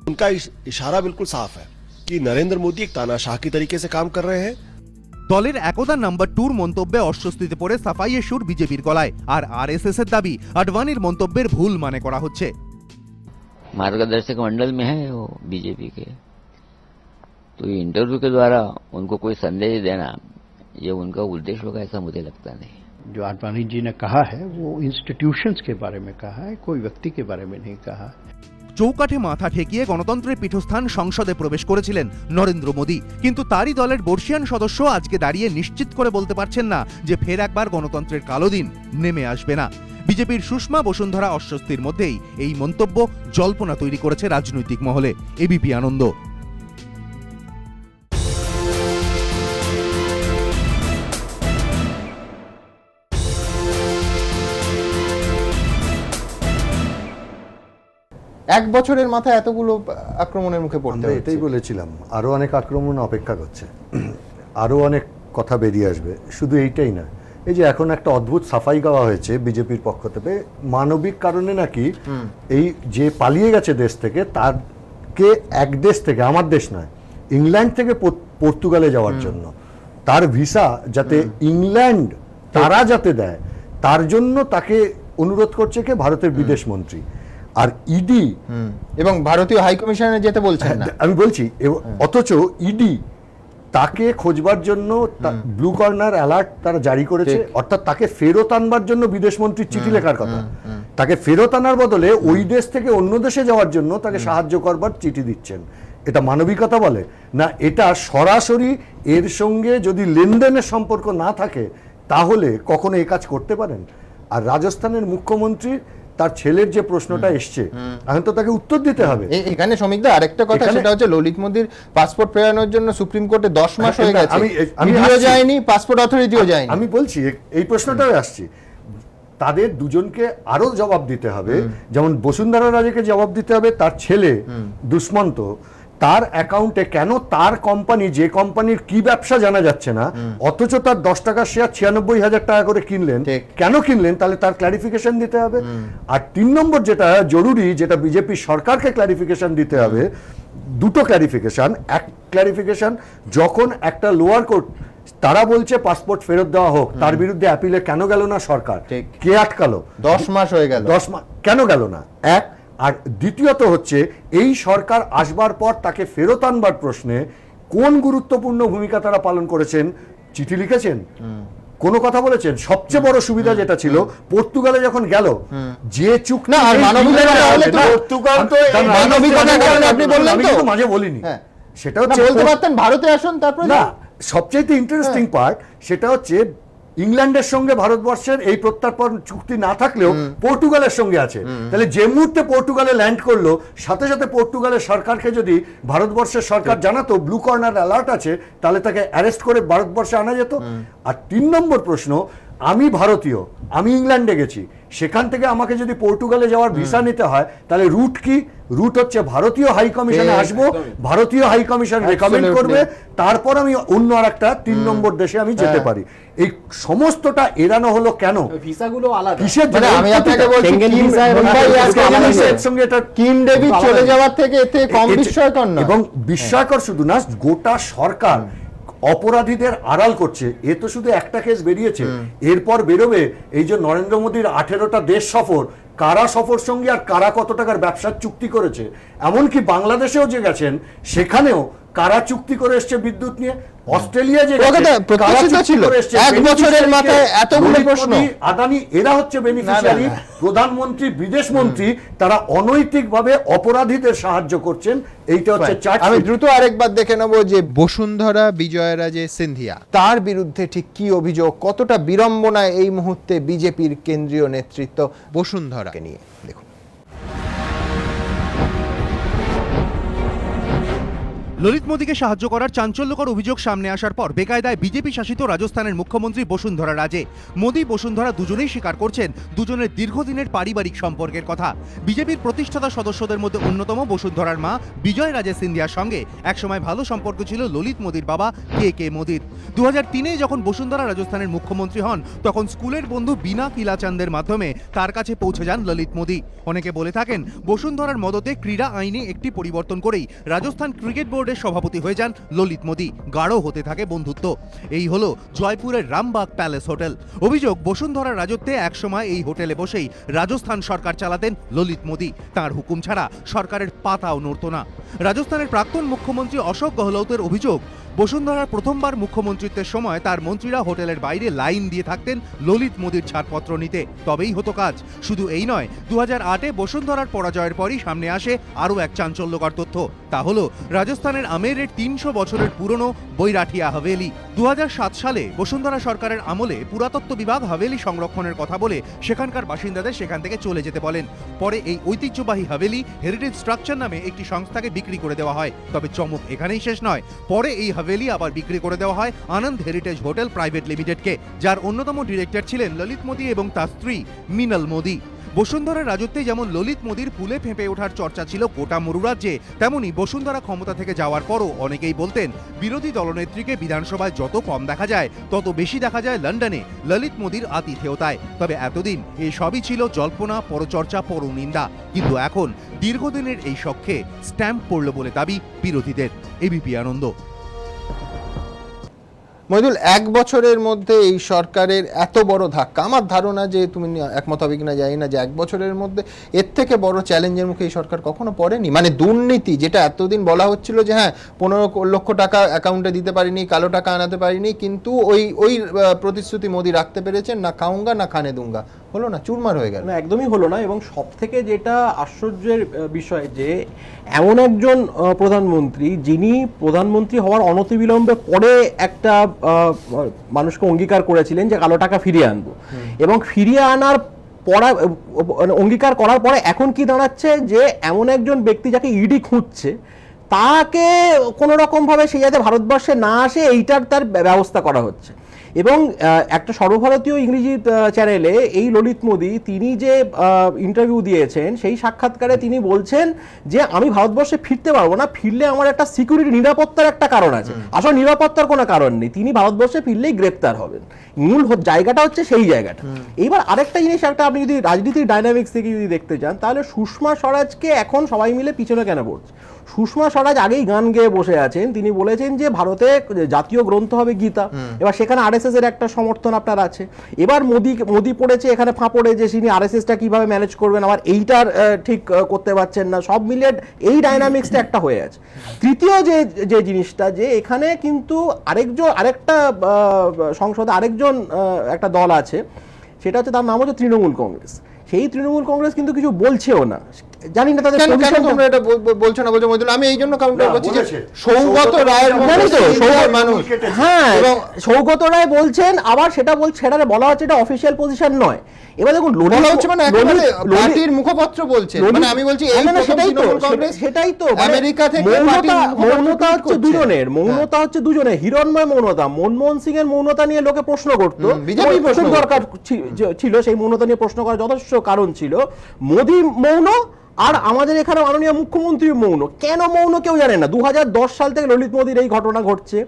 उनका इशारा बिल्कुल साफ है कि नरेंद्र मोदी एक तानाशाह की तरीके से काम कर रहे हैं। দলের একদা নাম্বার 2 মন্তব্যে অস্বস্তিতে পড়ে সাফাইয়ের সুর বিজেপির গলায়। আর আরএসএস এর দাবি, আডবাণীর মন্তব্যের ভুল মানে করা হচ্ছে। मार्गदर्शक मंडल में है वो बीजेपी के, तो इंटरव्यू के द्वारा उनको कोई संदेश देना ये उनका उद्देश्य होगा, ऐसा मुझे लगता नहीं। जो आडवाणी जी ने कहा है वो इंस्टीट्यूशंस के बारे में कहा है, कोई व्यक्ति के बारे में नहीं कहा। চৌকাঠে মাথা ঠেকিয়ে গণতন্ত্রের পীঠস্থান সংসদে প্রবেশ করেছিলেন নরেন্দ্র মোদী, কিন্তু তারই দলের বর্ষিয়ান সদস্য আজকে দাঁড়িয়ে নিশ্চিত করে বলতে পারছেন না যে ফের একবার গণতন্ত্রের কালো দিন নেমে আসবে না। বিজেপির সুষমা বসুন্ধরা অস্বস্তির মধ্যেই এই মন্তব্য জল্পনা তৈরি করেছে রাজনৈতিক মহলে। এবিপি আনন্দ। এক বছরের মাথায় এতগুলো আক্রমণের মুখে পড়তে হচ্ছে। এটাই বলেছিলাম, আরো অনেক আক্রমণ অপেক্ষা করছে, আরো অনেক কথা বেরিয়ে আসবে। শুধু এইটাই না, এই যে এখন একটা অদ্ভুত সাফাই গাওয়া হয়েছে বিজেপির পক্ষ থেকে, মানবিক কারণে নাকি এই যে পালিয়ে গেছে দেশ থেকে, তারকে এক দেশ থেকে, আমার দেশ নয়, ইংল্যান্ড থেকে পর্তুগালে যাওয়ার জন্য তার ভিসা যাতে ইংল্যান্ড তারা যাতে দেয়, তার জন্য তাকে অনুরোধ করছে কে? ভারতের বিদেশ মন্ত্রী। আর ইডি এবং ভারতীয় হাই কমিশনে যেতে বলছেন না, আমি বলছি, অথচ ইডি তাকে খোঁজবার জন্য ব্লু কর্নার অ্যালার্ট তারা জারি করেছে, অর্থাৎ তাকে ফেরত আনবার জন্য বিদেশ মন্ত্রীর চিঠি লেখার কথা, তাকে ফেরত আনার বদলে ওই দেশ থেকে অন্য দেশে যাওয়ার জন্য তাকে সাহায্য করবার চিঠি দিচ্ছেন। এটা মানবিকতা বলে না? এটা সরাসরি এর সঙ্গে যদি লেনদেনের সম্পর্ক না থাকে তাহলে কখনো এ কাজ করতে পারেন? আর রাজস্থানের মুখ্যমন্ত্রী তার ছেলের যে প্রশ্নটা এসছে, এখন তো তাকে উত্তর দিতে হবে। এখানে সমীকদা আরেকটা কথা, সেটা হচ্ছে ললিত মোদীর পাসপোর্ট প্রেরণের জন্য সুপ্রিম কোর্টে 10 মাস হয়ে গেছে, ইডিও যায়নি, পাসপোর্ট অথরিটিও যায়নি। আমি বলছি এই প্রশ্নটাই আসছি, তাদের দুজনকে আরো জবাব দিতে হবে। যেমন বসুন্ধরা রাজেকে জবাব দিতে হবে, তার ছেলে দুষ্মন্ত, তার অ্যাকাউন্টে কেন তার কোম্পানি, যে কোম্পানির কি ব্যবসা জানা যাচ্ছে না, অথচ তার 10 টাকার শেয়ার 96,000 টাকা করে কিনলেন, কেন কিনলেন? তাহলে তার ক্লারিফিকেশন দিতে হবে। আর 3 নম্বর যেটা জরুরি, যেটা বিজেপি সরকারকে ক্লারিফিকেশন দিতে হবে, দুটো ক্লারিফিকেশন। এক ক্লারিফিকেশন, যখন একটা লোয়ার কোর্ট তারা বলছে পাসপোর্ট ফেরত দেওয়া হোক, তার বিরুদ্ধে অ্যাপিলে কেন গেল না সরকার? কে আটকালো? 10 মাস হয়ে গেল, 10 মাস কেন গেল না? এক। আর দ্বিতীয়ত হচ্ছে, এই সরকার আসবার পর তাকে ফেরত আনবার প্রশ্নে কোন গুরুত্বপূর্ণ ভূমিকা তারা পালন করেছেন? চিঠি লিখেছেন, কোন কথা বলেছেন? সবচেয়ে বড় সুবিধা যেটা ছিল, পর্তুগালে যখন গেল, যে চুক্তি, মাঝে বলিনি, সেটা হচ্ছে বলতে পারতেন ভারতে আসুন। তারপর না, সবচেয়ে ইন্টারেস্টিং পার্ট সেটা হচ্ছে ইংল্যান্ডের সঙ্গে ভারতবর্ষের এই প্রত্যর্পণ চুক্তি না থাকলেও পর্তুগালের সঙ্গে আছে। তাহলে যে মুহূর্তে পর্তুগালে ল্যান্ড করলো, সাথে সাথে পর্তুগালের সরকারকে যদি ভারতবর্ষের সরকার জানাতো ব্লু কর্নার অ্যালার্ট আছে, তাহলে তাকে অ্যারেস্ট করে ভারতবর্ষে আনা যেত। আর 3 নম্বর প্রশ্ন, আমি ভারতীয়, আমি ইংল্যান্ডে গেছি, সেখান থেকে আমাকে যদি পর্তুগালে যাওয়ার ভিসা নিতে হয়, তাহলে রুট কি? রুট হচ্ছে ভারতীয় হাই কমিশনে আসবো, ভারতীয় হাই কমিশন রেকমেন্ড করবে, তারপর আমি অন্য আর একটা 3 নম্বর দেশে আমি যেতে পারি। এই সমস্তটা এড়ানো হলো কেন? ভিসাগুলো আলাদা। কিসের জন্য? আমি আপনাকে বলছি, কিম ডেভিড চলে যাওয়ার থেকে এতে কম বিস্ময়কর না। এবং বিস্ময়কর শুধু না, গোটা সরকার অপরাধীদের আড়াল করছে। এ তো শুধু একটা কেস বেরিয়েছে, এরপর বেরোবে এই যে নরেন্দ্র মোদীর 18টা দেশ সফর, কারা সফর সঙ্গে আর কারা কত টাকার ব্যবসার চুক্তি করেছে। এমনকি বাংলাদেশেও যে গেছেন, সেখানেও কারা চুক্তি করে এসছে বিদ্যুৎ নিয়ে। অস্ট্রেলিয়া যে ছিল, 1 বছরের মাথায় এতগুলো প্রশ্ন। আদানি এরা হচ্ছে বেনিফিশিয়ারি, প্রধানমন্ত্রী, বিদেশ মন্ত্রী, তারা অনৈতিকভাবে অপরাধীদের সাহায্য করছেন। এইটা হচ্ছে চার্জ। আমি দ্রুত আরেকবার দেখে নেব যে বসুন্ধরা বিজয়রাজে সিন্ধিয়া, তার বিরুদ্ধে ঠিক কি অভিযোগ, কতটা বিড়ম্বনায় এই মুহূর্তে বিজেপির কেন্দ্রীয় নেতৃত্ব বসুন্ধরাকে নিয়ে। দেখুন, ললিত মোদীকে সাহায্য করার চাঞ্চল্যকর অভিযোগ সামনে আসার পর বেকায়দায় বিজেপি শাসিত রাজস্থানের মুখ্যমন্ত্রী বসুন্ধরা রাজে। মোদী বসুন্ধরা দুজনেই স্বীকার করছেন দুজনের দীর্ঘদিনের পারিবারিক সম্পর্কের কথা। বিজেপির প্রতিষ্ঠাতা সদস্যদের মধ্যে অন্যতম বসুন্ধরার মা বিজয় রাজে সিন্ধিয়ার সঙ্গে একসময় ভালো সম্পর্ক ছিল ললিত মোদীর বাবা কে মোদীর। 2003-এ যখন বসুন্ধরা রাজস্থানের মুখ্যমন্ত্রী হন, তখন স্কুলের বন্ধু বিনা কিলাচান্দের মাধ্যমে তার কাছে পৌঁছে যান ললিত মোদী। অনেকে বলে থাকেন বসুন্ধরার মদতে ক্রীড়া আইনে একটি পরিবর্তন করেই রাজস্থান ক্রিকেট বোর্ড সভাপতি হয়ে যান ললিত মোদী। গাঢ় হতে থাকে বন্ধুত্ব। এই হলো জয়পুরের রামবাগ প্যালেস হোটেল। অভিযোগ, বসুন্ধরার রাজত্বে একসময় এই হোটেলে বসেই রাজস্থান সরকার চালাতেন ললিত মোদী। তার হুকুম ছাড়া সরকারের পাতাও নড়ত না। রাজস্থানের প্রাক্তন মুখ্যমন্ত্রী অশোক গেহলতের অভিযোগ, বসুন্ধরার প্রথমবার মুখ্যমন্ত্রিত্বের সময় তার মন্ত্রীরা হোটেলের বাইরে লাইন দিয়ে থাকতেন ললিত মোদীর ছাড়পত্র নিতে, তবেই হতো কাজ। শুধু এই নয়, 2008-এ বসুন্ধরার পরাজয়ের পরই সামনে আসে আরও এক চাঞ্চল্যকর তথ্য। তা হলো রাজস্থানের আমেরের 300 বছরের পুরনো বৈরাঠিয়া হাভেলি। 2007 সালে বসুন্ধরা সরকারের আমলে পুরাতত্ত্ব বিভাগ হাভেলি সংরক্ষণের কথা বলে সেখানকার বাসিন্দাদের সেখান থেকে চলে যেতে বলেন। পরে এই ঐতিহ্যবাহী হাভেলি হেরিটেজ স্ট্রাকচার নামে একটি সংস্থাকে বিক্রি করে দেওয়া হয়। তবে চমক এখানেই শেষ নয়, পরে এই হাভেলি আবার বিক্রি করে দেওয়া হয় আনন্দ হেরিটেজ হোটেল প্রাইভেট লিমিটেডকে, যার অন্যতম ডিরেক্টর ছিলেন ললিত মোদী এবং তার স্ত্রী মিনাল মোদী। বসুন্ধরার রাজত্বে যেমন ললিত মোদীর ফুলে ফেঁপে ওঠার চর্চা ছিল গোটা মরু রাজ্যে, তেমনি বসুন্ধরা ক্ষমতা থেকে যাওয়ার পরও অনেকেই বলতেন বিরোধী দলনেত্রীকে বিধানসভায় যত কম দেখা যায়, তত বেশি দেখা যায় লন্ডনে ললিত মোদীর আতিথেয়তায়। তবে এতদিন এই সবই ছিল জল্পনা, পরচর্চা, পরনিন্দা। কিন্তু এখন দীর্ঘদিনের এই শখে স্ট্যাম্প পড়ল বলে দাবি বিরোধীদের। এবিপি আনন্দ। মইদুল, 1 বছরের মধ্যে এই সরকারের এত বড় ধাক্কা, আমার ধারণা যে তুমি একমত হবে কিনা জানি না, যে 1 বছরের মধ্যে এর থেকে বড় চ্যালেঞ্জের মুখে এই সরকার কখনো পড়েনি। মানে দুর্নীতি, যেটা এতদিন বলা হচ্ছিল যে হ্যাঁ 15 লক্ষ টাকা অ্যাকাউন্টে দিতে পারিনি, কালো টাকা আনাতে পারিনি, কিন্তু ওই প্রতিশ্রুতি মোদি রাখতে পেরেছেন, না খাউঙ্গা না খানে দুঙ্গা, হলো না, চুরমার হয়ে গেল। না, একদমই হলো না। এবং সব থেকে যেটা আশ্চর্যের বিষয় যে এমন একজন প্রধানমন্ত্রী, যিনি প্রধানমন্ত্রী হওয়ার অনতিবিলম্বে পরে একটা মানুষকে অঙ্গীকার করেছিলেন যে কালো টাকা ফিরিয়ে আনবো, এবং ফিরিয়ে আনার অঙ্গীকার করার পরে এখন কি দাঁড়াচ্ছে যে এমন একজন ব্যক্তি যাকে ইডি খুঁজছে, তাকে কোনো রকমভাবে সে যাতে ভারতবর্ষে না আসে এইটার তার ব্যবস্থা করা হচ্ছে। এবং একটা সর্বভারতীয় ইংরেজি চ্যানেলে এই ললিত মোদি তিনি যে ইন্টারভিউ দিয়েছেন, সেই সাক্ষাৎকারে তিনি বলছেন যে আমি ভারতবর্ষে ফিরতে পারবো না, ফিরলে আমার একটা সিকিউরিটি নিরাপত্তার একটা কারণ আছে। আসলে নিরাপত্তার কোনো কারণ নেই, তিনি ভারতবর্ষে ফিরলেই গ্রেপ্তার হবেন, মূল জায়গাটা হচ্ছে সেই জায়গাটা। এইবার আরেকটা জিনিস, একটা আপনি যদি রাজনীতির ডাইনামিক্স থেকে যদি দেখতে চান, তাহলে সুষমা স্বরাজকে এখন সবাই মিলে পিছনে কেন পড়ছে? সুষমা স্বরাজ আগেই গান গেয়ে বসে আছেন, তিনি বলেছেন যে ভারতে জাতীয় গ্রন্থ হবে গীতা, এবার সেখানে আরএসএস এর একটা সমর্থন আপনার আছে। এবার মোদি পড়েছে এখানে ফাঁপড়ে যে তিনি আরএসএসটা কিভাবে ম্যানেজ করবেন, আবার এইটার ঠিক করতে পারছেন না, সব মিলিয়ে এই ডাইনামিক্সটা একটা হয়ে আছে। তৃতীয় যে জিনিসটা, যে এখানে কিন্তু আরেকটা সংসদে আরেকজন একটা দল আছে, সেটা হচ্ছে তার নাম হচ্ছে তৃণমূল কংগ্রেস। সেই তৃণমূল কংগ্রেস কিন্তু কিছু বলছেও না, জানি না তাদের তোমরা এটা বলছো না, বলছো মইদুল, আমি এই জন্য কাউন্টার করছি যে সৌগত রায়ের মানুষ, হ্যাঁ সৌগত রায় বলছেন, আবার সেটা বলা হচ্ছে এটা অফিশিয়াল পজিশন নয়। এবার দেখুন পার্টির মুখপাত্র বলছেন, মানে আমি বলছি সেটাই তো আমেরিকা থেকে মৌনতা হচ্ছে দুজনের, মৌনতা হচ্ছে দুজনের, হিরণময় মৌনতা, মনমোহন সিং এর মৌনতা নিয়ে লোকে প্রশ্ন করতো, বিজেপি প্রশ্ন দরকার ছিল, সেই মৌনতা নিয়ে প্রশ্ন করার যথেষ্ট কারণ ছিল। মোদি মৌন, আর আমাদের এখানে মাননীয় মুখ্যমন্ত্রী মৌন। কেন মৌন কেউ জানে না। 2010 সাল থেকে ললিত মোদির এই ঘটনা ঘটছে,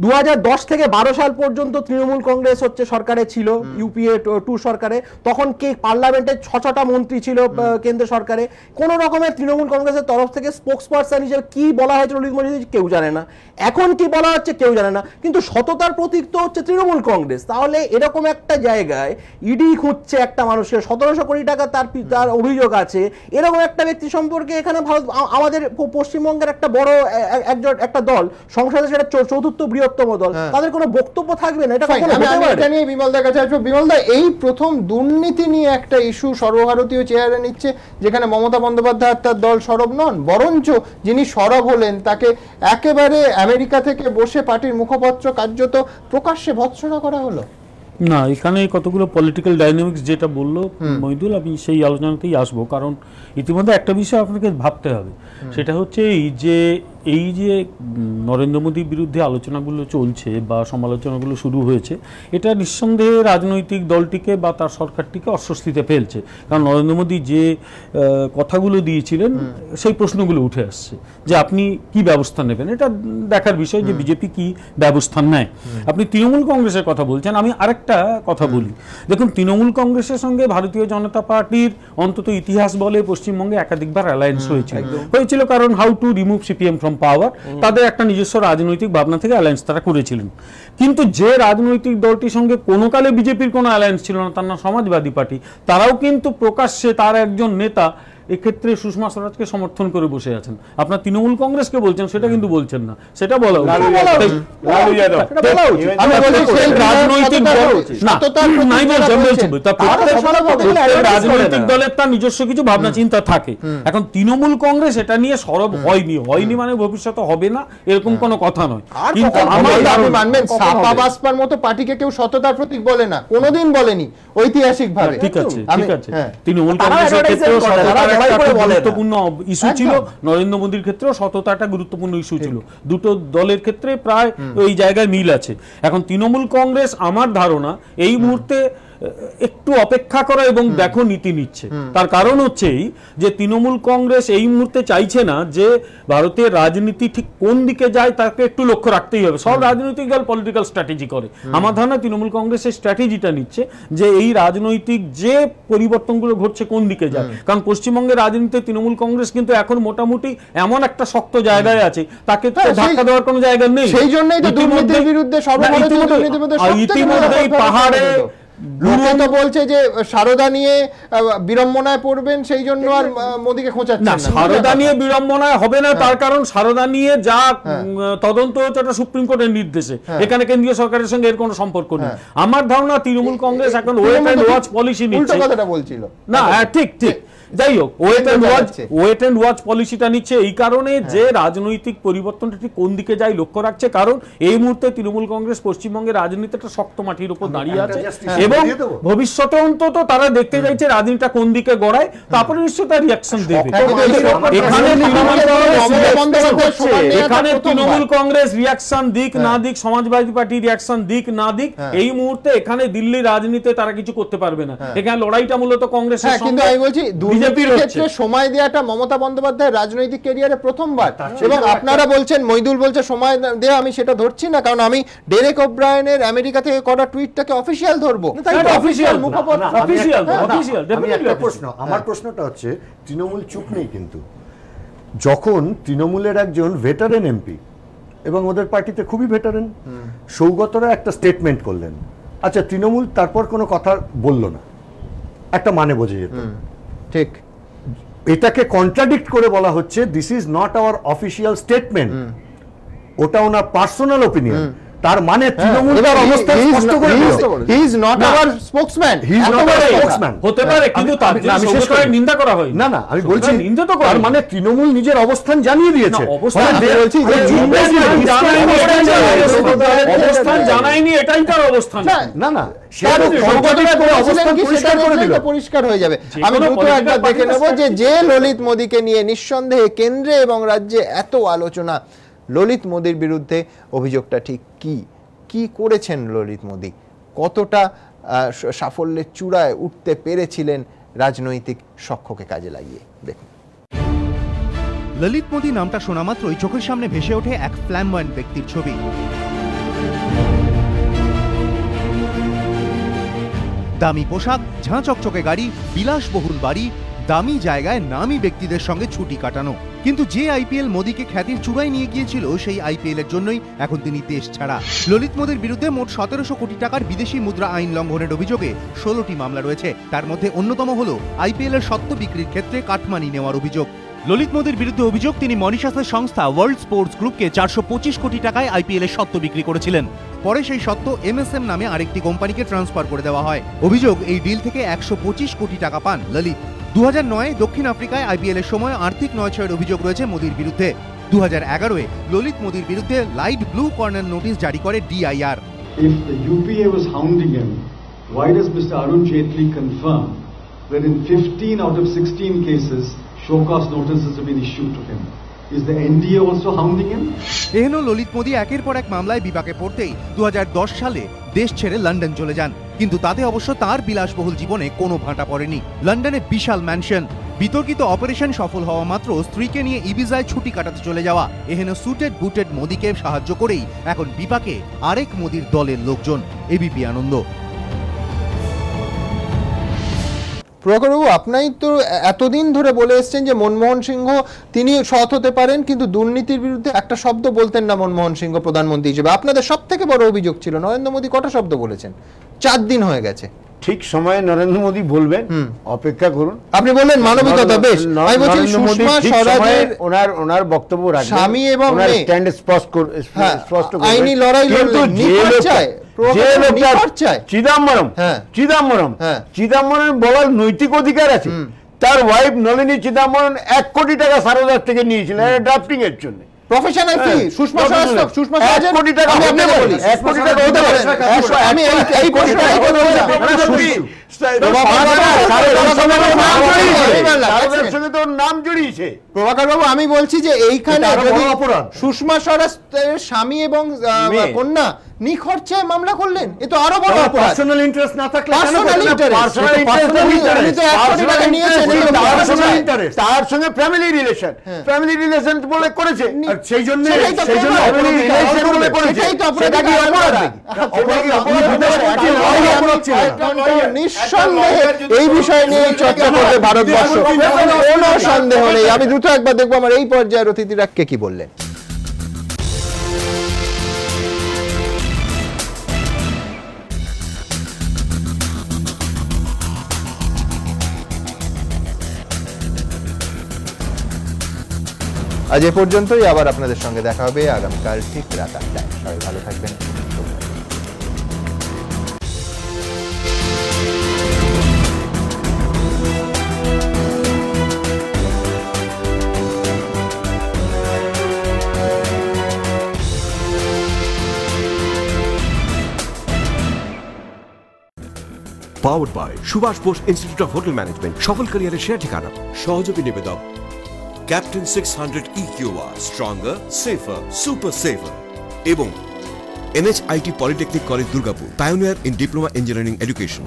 2010 থেকে 12 সাল পর্যন্ত তৃণমূল কংগ্রেস হচ্ছে সরকারে ছিল, ইউপিএ 2 সরকারে, তখন কে পার্লামেন্টে 6টা মন্ত্রী ছিল কেন্দ্র সরকারে। কোন রকমের তৃণমূল কংগ্রেসের তরফ থেকে স্পোক্স পারসন হিসেবে কি বলা হয়েছিল ললিত মোদি কেউ জানে না, এখন কি বলা হচ্ছে কেউ জানে না, কিন্তু সততার প্রতীক তো হচ্ছে তৃণমূল কংগ্রেস। তাহলে এরকম একটা জায়গায় ইডি খুঁজছে একটা মানুষের, 1700 কোটি টাকা তার অভিযোগ আছে, এরকম একটা ব্যক্তি সম্পর্কে এখানে আমাদের পশ্চিমবঙ্গের একটা বড় একটা দল সংসদে, সেটা চতুর্থ বৃহত্তম দল, তাদের কোনো বক্তব্য থাকবে না। এটা নিয়ে বিমলদার কাছে আসবো। বিমলদা, এই প্রথম দুর্নীতি নিয়ে একটা ইস্যু সর্বভারতীয় চেহারা নিচ্ছে, যেখানে মমতা বন্দ্যোপাধ্যায় তার দল সরব নন, বরঞ্চ যিনি সরব হলেন তাকে একেবারে আমেরিকা থেকে বসে পার্টির মুখপাত্র কার্যত প্রকাশ্যে ভৎসনা করা হলো। না, এখানে কতগুলো পলিটিক্যাল ডাইনামিক্স যেটা বললো মইদুল, আমি সেই আলোচনাতেই আসবো। কারণ ইতিমধ্যে একটা বিষয় আপনাকে ভাবতে হবে, সেটা হচ্ছে এই যে নরেন্দ্র মোদীর বিরুদ্ধে আলোচনাগুলো চলছে বা সমালোচনাগুলো শুরু হয়েছে, এটা নিঃসন্দেহে রাজনৈতিক দলটিকে বা তার সরকারটিকে অস্বস্তিতে ফেলছে। কারণ নরেন্দ্র মোদী যে কথাগুলো দিয়েছিলেন, সেই প্রশ্নগুলো উঠে আসছে যে আপনি কি ব্যবস্থা নেবেন। এটা দেখার বিষয় যে বিজেপি কি ব্যবস্থা নেয়। আপনি তৃণমূল কংগ্রেসের কথা বলছেন, আমি আরেকটা কথা বলি। দেখুন, তৃণমূল কংগ্রেসের সঙ্গে ভারতীয় জনতা পার্টির অন্তত ইতিহাস বলে পশ্চিমবঙ্গে একাধিকবার অ্যালায়েন্স হয়েছিল, কারণ how to remove CPM from power, তাদের একটা নিজস্ব রাজনৈতিক ভাবনা থেকে অ্যালায়েন্স তারা করেছিলেন। কিন্তু যে রাজনৈতিক দলটির সঙ্গে কোনো কালে বিজেপির কোনো অ্যালায়েন্স ছিল না, তার নাম সমাজবাদী পার্টি, তারাও কিন্তু প্রকাশ্যে তার একজন নেতা এক্ষেত্রে সুষমা স্বরাজকে সমর্থন করে বসে আছেন। আপনার তৃণমূল কংগ্রেসকে বলছেন, সেটা কিন্তু বলছেন না, সেটা বলা রাজনৈতিক দলের তার নিজস্ব কিছু ভাবনা চিন্তা থাকে। এখন তৃণমূল কংগ্রেস এটা নিয়ে সরব হয়নি মানে ভবিষ্যতে হবে না এরকম কোনো কথা নয়। কিন্তু মানবেন সাপা বাসপার মতো পার্টিকে কেউ সততার প্রতীক বলে না, কোনোদিন বলেনি ঐতিহাসিক ভাবে। ঠিক আছে, তৃণমূল কংগ্রেসের ক্ষেত্রেও গুরুত্বপূর্ণ ইস্যু ছিল, নরেন্দ্র মোদীর ক্ষেত্রেও সততা একটা গুরুত্বপূর্ণ ইস্যু ছিল। দুটো দলের ক্ষেত্রে প্রায় ওই জায়গায় মিল আছে। এখন তৃণমূল কংগ্রেস, আমার ধারণা এই মুহূর্তে একটু অপেক্ষা করা এবং দেখো নীতি নিচ্ছে। তার কারণ হচ্ছে এই যে তৃণমূল কংগ্রেস এই মুহূর্তে চাইছে না যে ভারতের রাজনীতি ঠিক কোন দিকে যায় তাকে একটু লক্ষ্য রাখতেই হবে। সব রাজনৈতিক দল পলিটিক্যাল স্ট্র্যাটেজি করে, আমার ধারণা তৃণমূল কংগ্রেসের স্ট্র্যাটেজিটা নিচ্ছে যে এই রাজনৈতিক যে পরিবর্তনগুলো ঘটছে কোন দিকে যায়। কারণ পশ্চিমবঙ্গের রাজনীতিতে তৃণমূল কংগ্রেস কিন্তু এখন মোটামুটি এমন একটা শক্ত জায়গায় আছে, তাকে ধাক্কা দেওয়ার কোনো জায়গা নেই। সেই জন্যই তো দুর্নীতির বিরুদ্ধে ইতিমধ্যেই পাহাড়ে লোকে তো বলছে যে সারদা নিয়ে বিড়ম্বনায় পড়বেন, সেই জন্য আর মোদিকে খোঁচাচ্ছেন না। সারদা নিয়ে বিড়ম্বনায় হবে না, তার কারণ সারদা নিয়ে যা তদন্ত হচ্ছে এটা সুপ্রিম কোর্টের নির্দেশে, এখানে কেন্দ্রীয় সরকারের সঙ্গে এর কোনো সম্পর্ক নেই। আমার ধারণা তৃণমূল কংগ্রেস এখন ওয়েট অ্যান্ড ওয়াচ পলিসি নিচ্ছে। উল্টো কথাটা বলছিল না, ঠিক ঠিক, যাই হোক ওয়েট অ্যান্ড ওয়াচ পলিসিটা নিচ্ছে এই কারণে যে রাজনৈতিক পরিবর্তনটা ঠিক কোন দিকে যায় লক্ষ্য রাখছে। কারণ এই মুহূর্তে তৃণমূল কংগ্রেস পশ্চিমবঙ্গের রাজনীতিটা শক্ত মাটির উপর দাঁড়িয়ে আছে এবং ভবিষ্যতে অন্তত তারা দেখতে চাইছে রাজনীতিটা কোন দিকে গড়ায়, তারপরে নিশ্চয়ই তার রিয়াকশন দেবে। এখানে তৃণমূল কংগ্রেস রিয়াকশন দিক না দিক, সমাজবাদী পার্টি রিয়াকশন দিক না দিক, এই মুহূর্তে এখানে দিল্লির রাজনীতিতে তারা কিছু করতে পারবে না। এখানে লড়াইটা মূলত কংগ্রেসের সঙ্গে। কিন্তু আমি বলছি বিজেপির ক্ষেত্রে সময় দেওয়াটা মমতা বন্দ্যোপাধ্যায়ের রাজনৈতিক ক্যারিয়ারে প্রথমবার, এবং আপনারা বলছেন, মইদুল বলছে সময় দেওয়া, আমি সেটা ধরছি না, কারণ আমি ডেরেক ওব্রায়েনের আমেরিকা থেকে করা টুইটটাকে অফিশিয়াল ধরবো। আমার প্রশ্নটা হচ্ছে তৃণমূল চুপ নেই, কিন্তু যখন তৃণমূলের একজন ভেটারেন এমপি এবং ওদের পার্টিতে খুবই ভেটারেন সৌগতরা একটা স্টেটমেন্ট করলেন, আচ্ছা তৃণমূল তারপর কোনো কথা বলল না, একটা মানে বোঝা যেত। ঠিক, এটাকে কন্ট্রাডিক্ট করে বলা হচ্ছে this is not our official statement, ওটা ওনার পার্সোনাল ওপিনিয়ন। তার মানে তৃণমূল তার অবস্থান স্পষ্ট করে দিয়েছে, he is not our spokesman, he is not our spokesman হতে পারে, কিন্তু তার জন্য বিশেষ করে নিন্দা করা হয় না। না, আমি বলছি নিন্দা তো তার মানে তৃণমূল নিজের অবস্থান জানিয়ে দিয়েছে। অবস্থান জানায়নি, এটাই তার অবস্থান। না না, পরিষ্কার হয়ে যাবে। আমি দ্রুত একবার দেখে নেব যে ললিত মোদীকে নিয়ে নিঃসন্দেহে কেন্দ্রে এবং রাজ্যে এত আলোচনা, ললিত মোদীর বিরুদ্ধে অভিযোগটা ঠিক কি কি করেছেন ললিত মোদী, কতটা সাফল্যের চূড়ায় উঠতে পেরেছিলেন রাজনৈতিক সখ্যকে কাজে লাগিয়ে। দেখুন, ললিত মোদী নামটা শোনা মাত্রই চোখের সামনে ভেসে ওঠে এক ফ্ল্যামবয়েন্ট ব্যক্তির ছবি। দামি পোশাক, ঝাঁ চকচকে গাড়ি, বিলাসবহুল বাড়ি, দামি জায়গায় নামী ব্যক্তিদের সঙ্গে ছুটি কাটানো। কিন্তু যে আইপিএল মোদীকে খ্যাতির চূড়ায় নিয়ে গিয়েছিল, সেই আইপিএল এর জন্যই এখন তিনি দেশ ছাড়া। ললিত মোদীর বিরুদ্ধে মোট 1700 কোটি টাকার বিদেশি মুদ্রা আইন লঙ্ঘনের অভিযোগে 16টি মামলা রয়েছে। তার মধ্যে অন্যতম হল আইপিএল এর সত্ত্ব বিক্রির ক্ষেত্রে কাটমানি নেওয়ার অভিযোগ। ললিত মোদীর বিরুদ্ধে অভিযোগ, তিনি মরিশাসের সংস্থা ওয়ার্ল্ড স্পোর্টস গ্রুপকে 425 কোটি টাকায় আইপিএল এর সত্ত্ব বিক্রি করেছিলেন। পরে সেই সত্ত্ব এমএসএম নামে আরেকটি কোম্পানিকে ট্রান্সফার করে দেওয়া হয়। অভিযোগ, এই ডিল থেকে 125 কোটি টাকা পান ললিত। 2009 দক্ষিণ আফ্রিকায় আইপিএল এর সময় আর্থিক নয়ছয়ের অভিযোগ রয়েছে মোদীর বিরুদ্ধে। 2011 ললিত মোদীর বিরুদ্ধে লাইট ব্লু কর্নার নোটিশ জারি করে DIR. If the UPA was hounding him, why does Mr. Arun Jaitley confirm that in 15 out of 16 cases show cause notices have been issued to him? Is the NDA also hounding him? এহেন ললিত মোদী একের পর এক মামলায় বিপাকে পড়তেই 2010 সালে দেশ ছেড়ে লন্ডন চলে যান। কিন্তু তাতে অবশ্য তার বিলাসবহুল জীবনে কোনো ভাঁটা পড়েনি। লন্ডনে বিশাল ম্যানশন, বিতর্কিত অপারেশন সফল হওয়া মাত্র স্ত্রীকে নিয়ে ইবিজায় ছুটি কাটাতে চলে যাওয়া, এহেন সুটেড বুটেড মোদীকে সাহায্য করেই এখন বিপাকে আরেক মোদীর দলের লোকজন। এবিপি আনন্দ। প্রকারবাবু, আপনাই তো এতদিন ধরে বলে এসছেন যে মনমোহন সিংহ তিনি সৎ হতে পারেন, কিন্তু দুর্নীতির বিরুদ্ধে একটা শব্দ বলতেন না মনমোহন সিংহ প্রধানমন্ত্রী হিসেবে। আপনাদের সব থেকে বড় অভিযোগ ছিল নরেন্দ্র মোদী কটা শব্দ বলেছেন? 4 দিন হয়ে গেছে। ঠিক সময়ে নরেন্দ্র মোদী বলবেন, অপেক্ষা করুন। আপনি বললেন মানবিকতা, বেশ। আমি বলছি সুষমা স্বরাজের ওনার বক্তব্য রাখবেন, স্বামী এবং স্ট্যান্ড স্পষ্ট আইনি লড়াই লড়লেন, নিপাত চায় চিদাম্বরম বলার নৈতিক অধিকার আছে। তার ওয়াইফ নলিনী চিদাম্বরম 1 কোটি টাকা সারদার থেকে নিয়েছিলেন ড্রাফটিং এর জন্য। প্রফেশনাল ফি সুষমা স্বরাজ 1 কোটি টাকা, আমি আপনাকে বলি 1 কোটি টাকা হতে পারে। আমি এই প্রশ্নটাই করব, নাম জড়িয়েছে প্রভাকর বাবু। আমি বলছি যে এইখানে যদি সুষমা স্বরাজের স্বামী এবং কন্যা নিখরচে মামলা করলেন, এ তো আরো বড় অপরাধ। পার্সোনাল ইন্টারেস্ট না থাকলে তার সঙ্গে ফ্যামিলি রিলেশন বলে করেছে, সেই জন্য নিঃসন্দেহে এই বিষয় নিয়ে চর্চা করবে ভারতবর্ষ, কোনো সন্দেহ নেই। আমি দ্রুত একবার দেখবো আমার এই পর্যায়ের অতিথিরা কে কি বললেন। আজ এ পর্যন্তই, আবার আপনাদের সঙ্গে দেখা হবে আগামীকাল ঠিক রাত 8টায়। সবাই ভালো থাকবেন। Powered by Subhash Bose institute of hotel management, সফল ক্যারিয়ারের সেরা ঠিকানা। সহযোগী নিবেদক captain 600 EQR, stronger, safer, super safer এবং NHIT polytechnic college Durgapur, pioneer in diploma engineering education.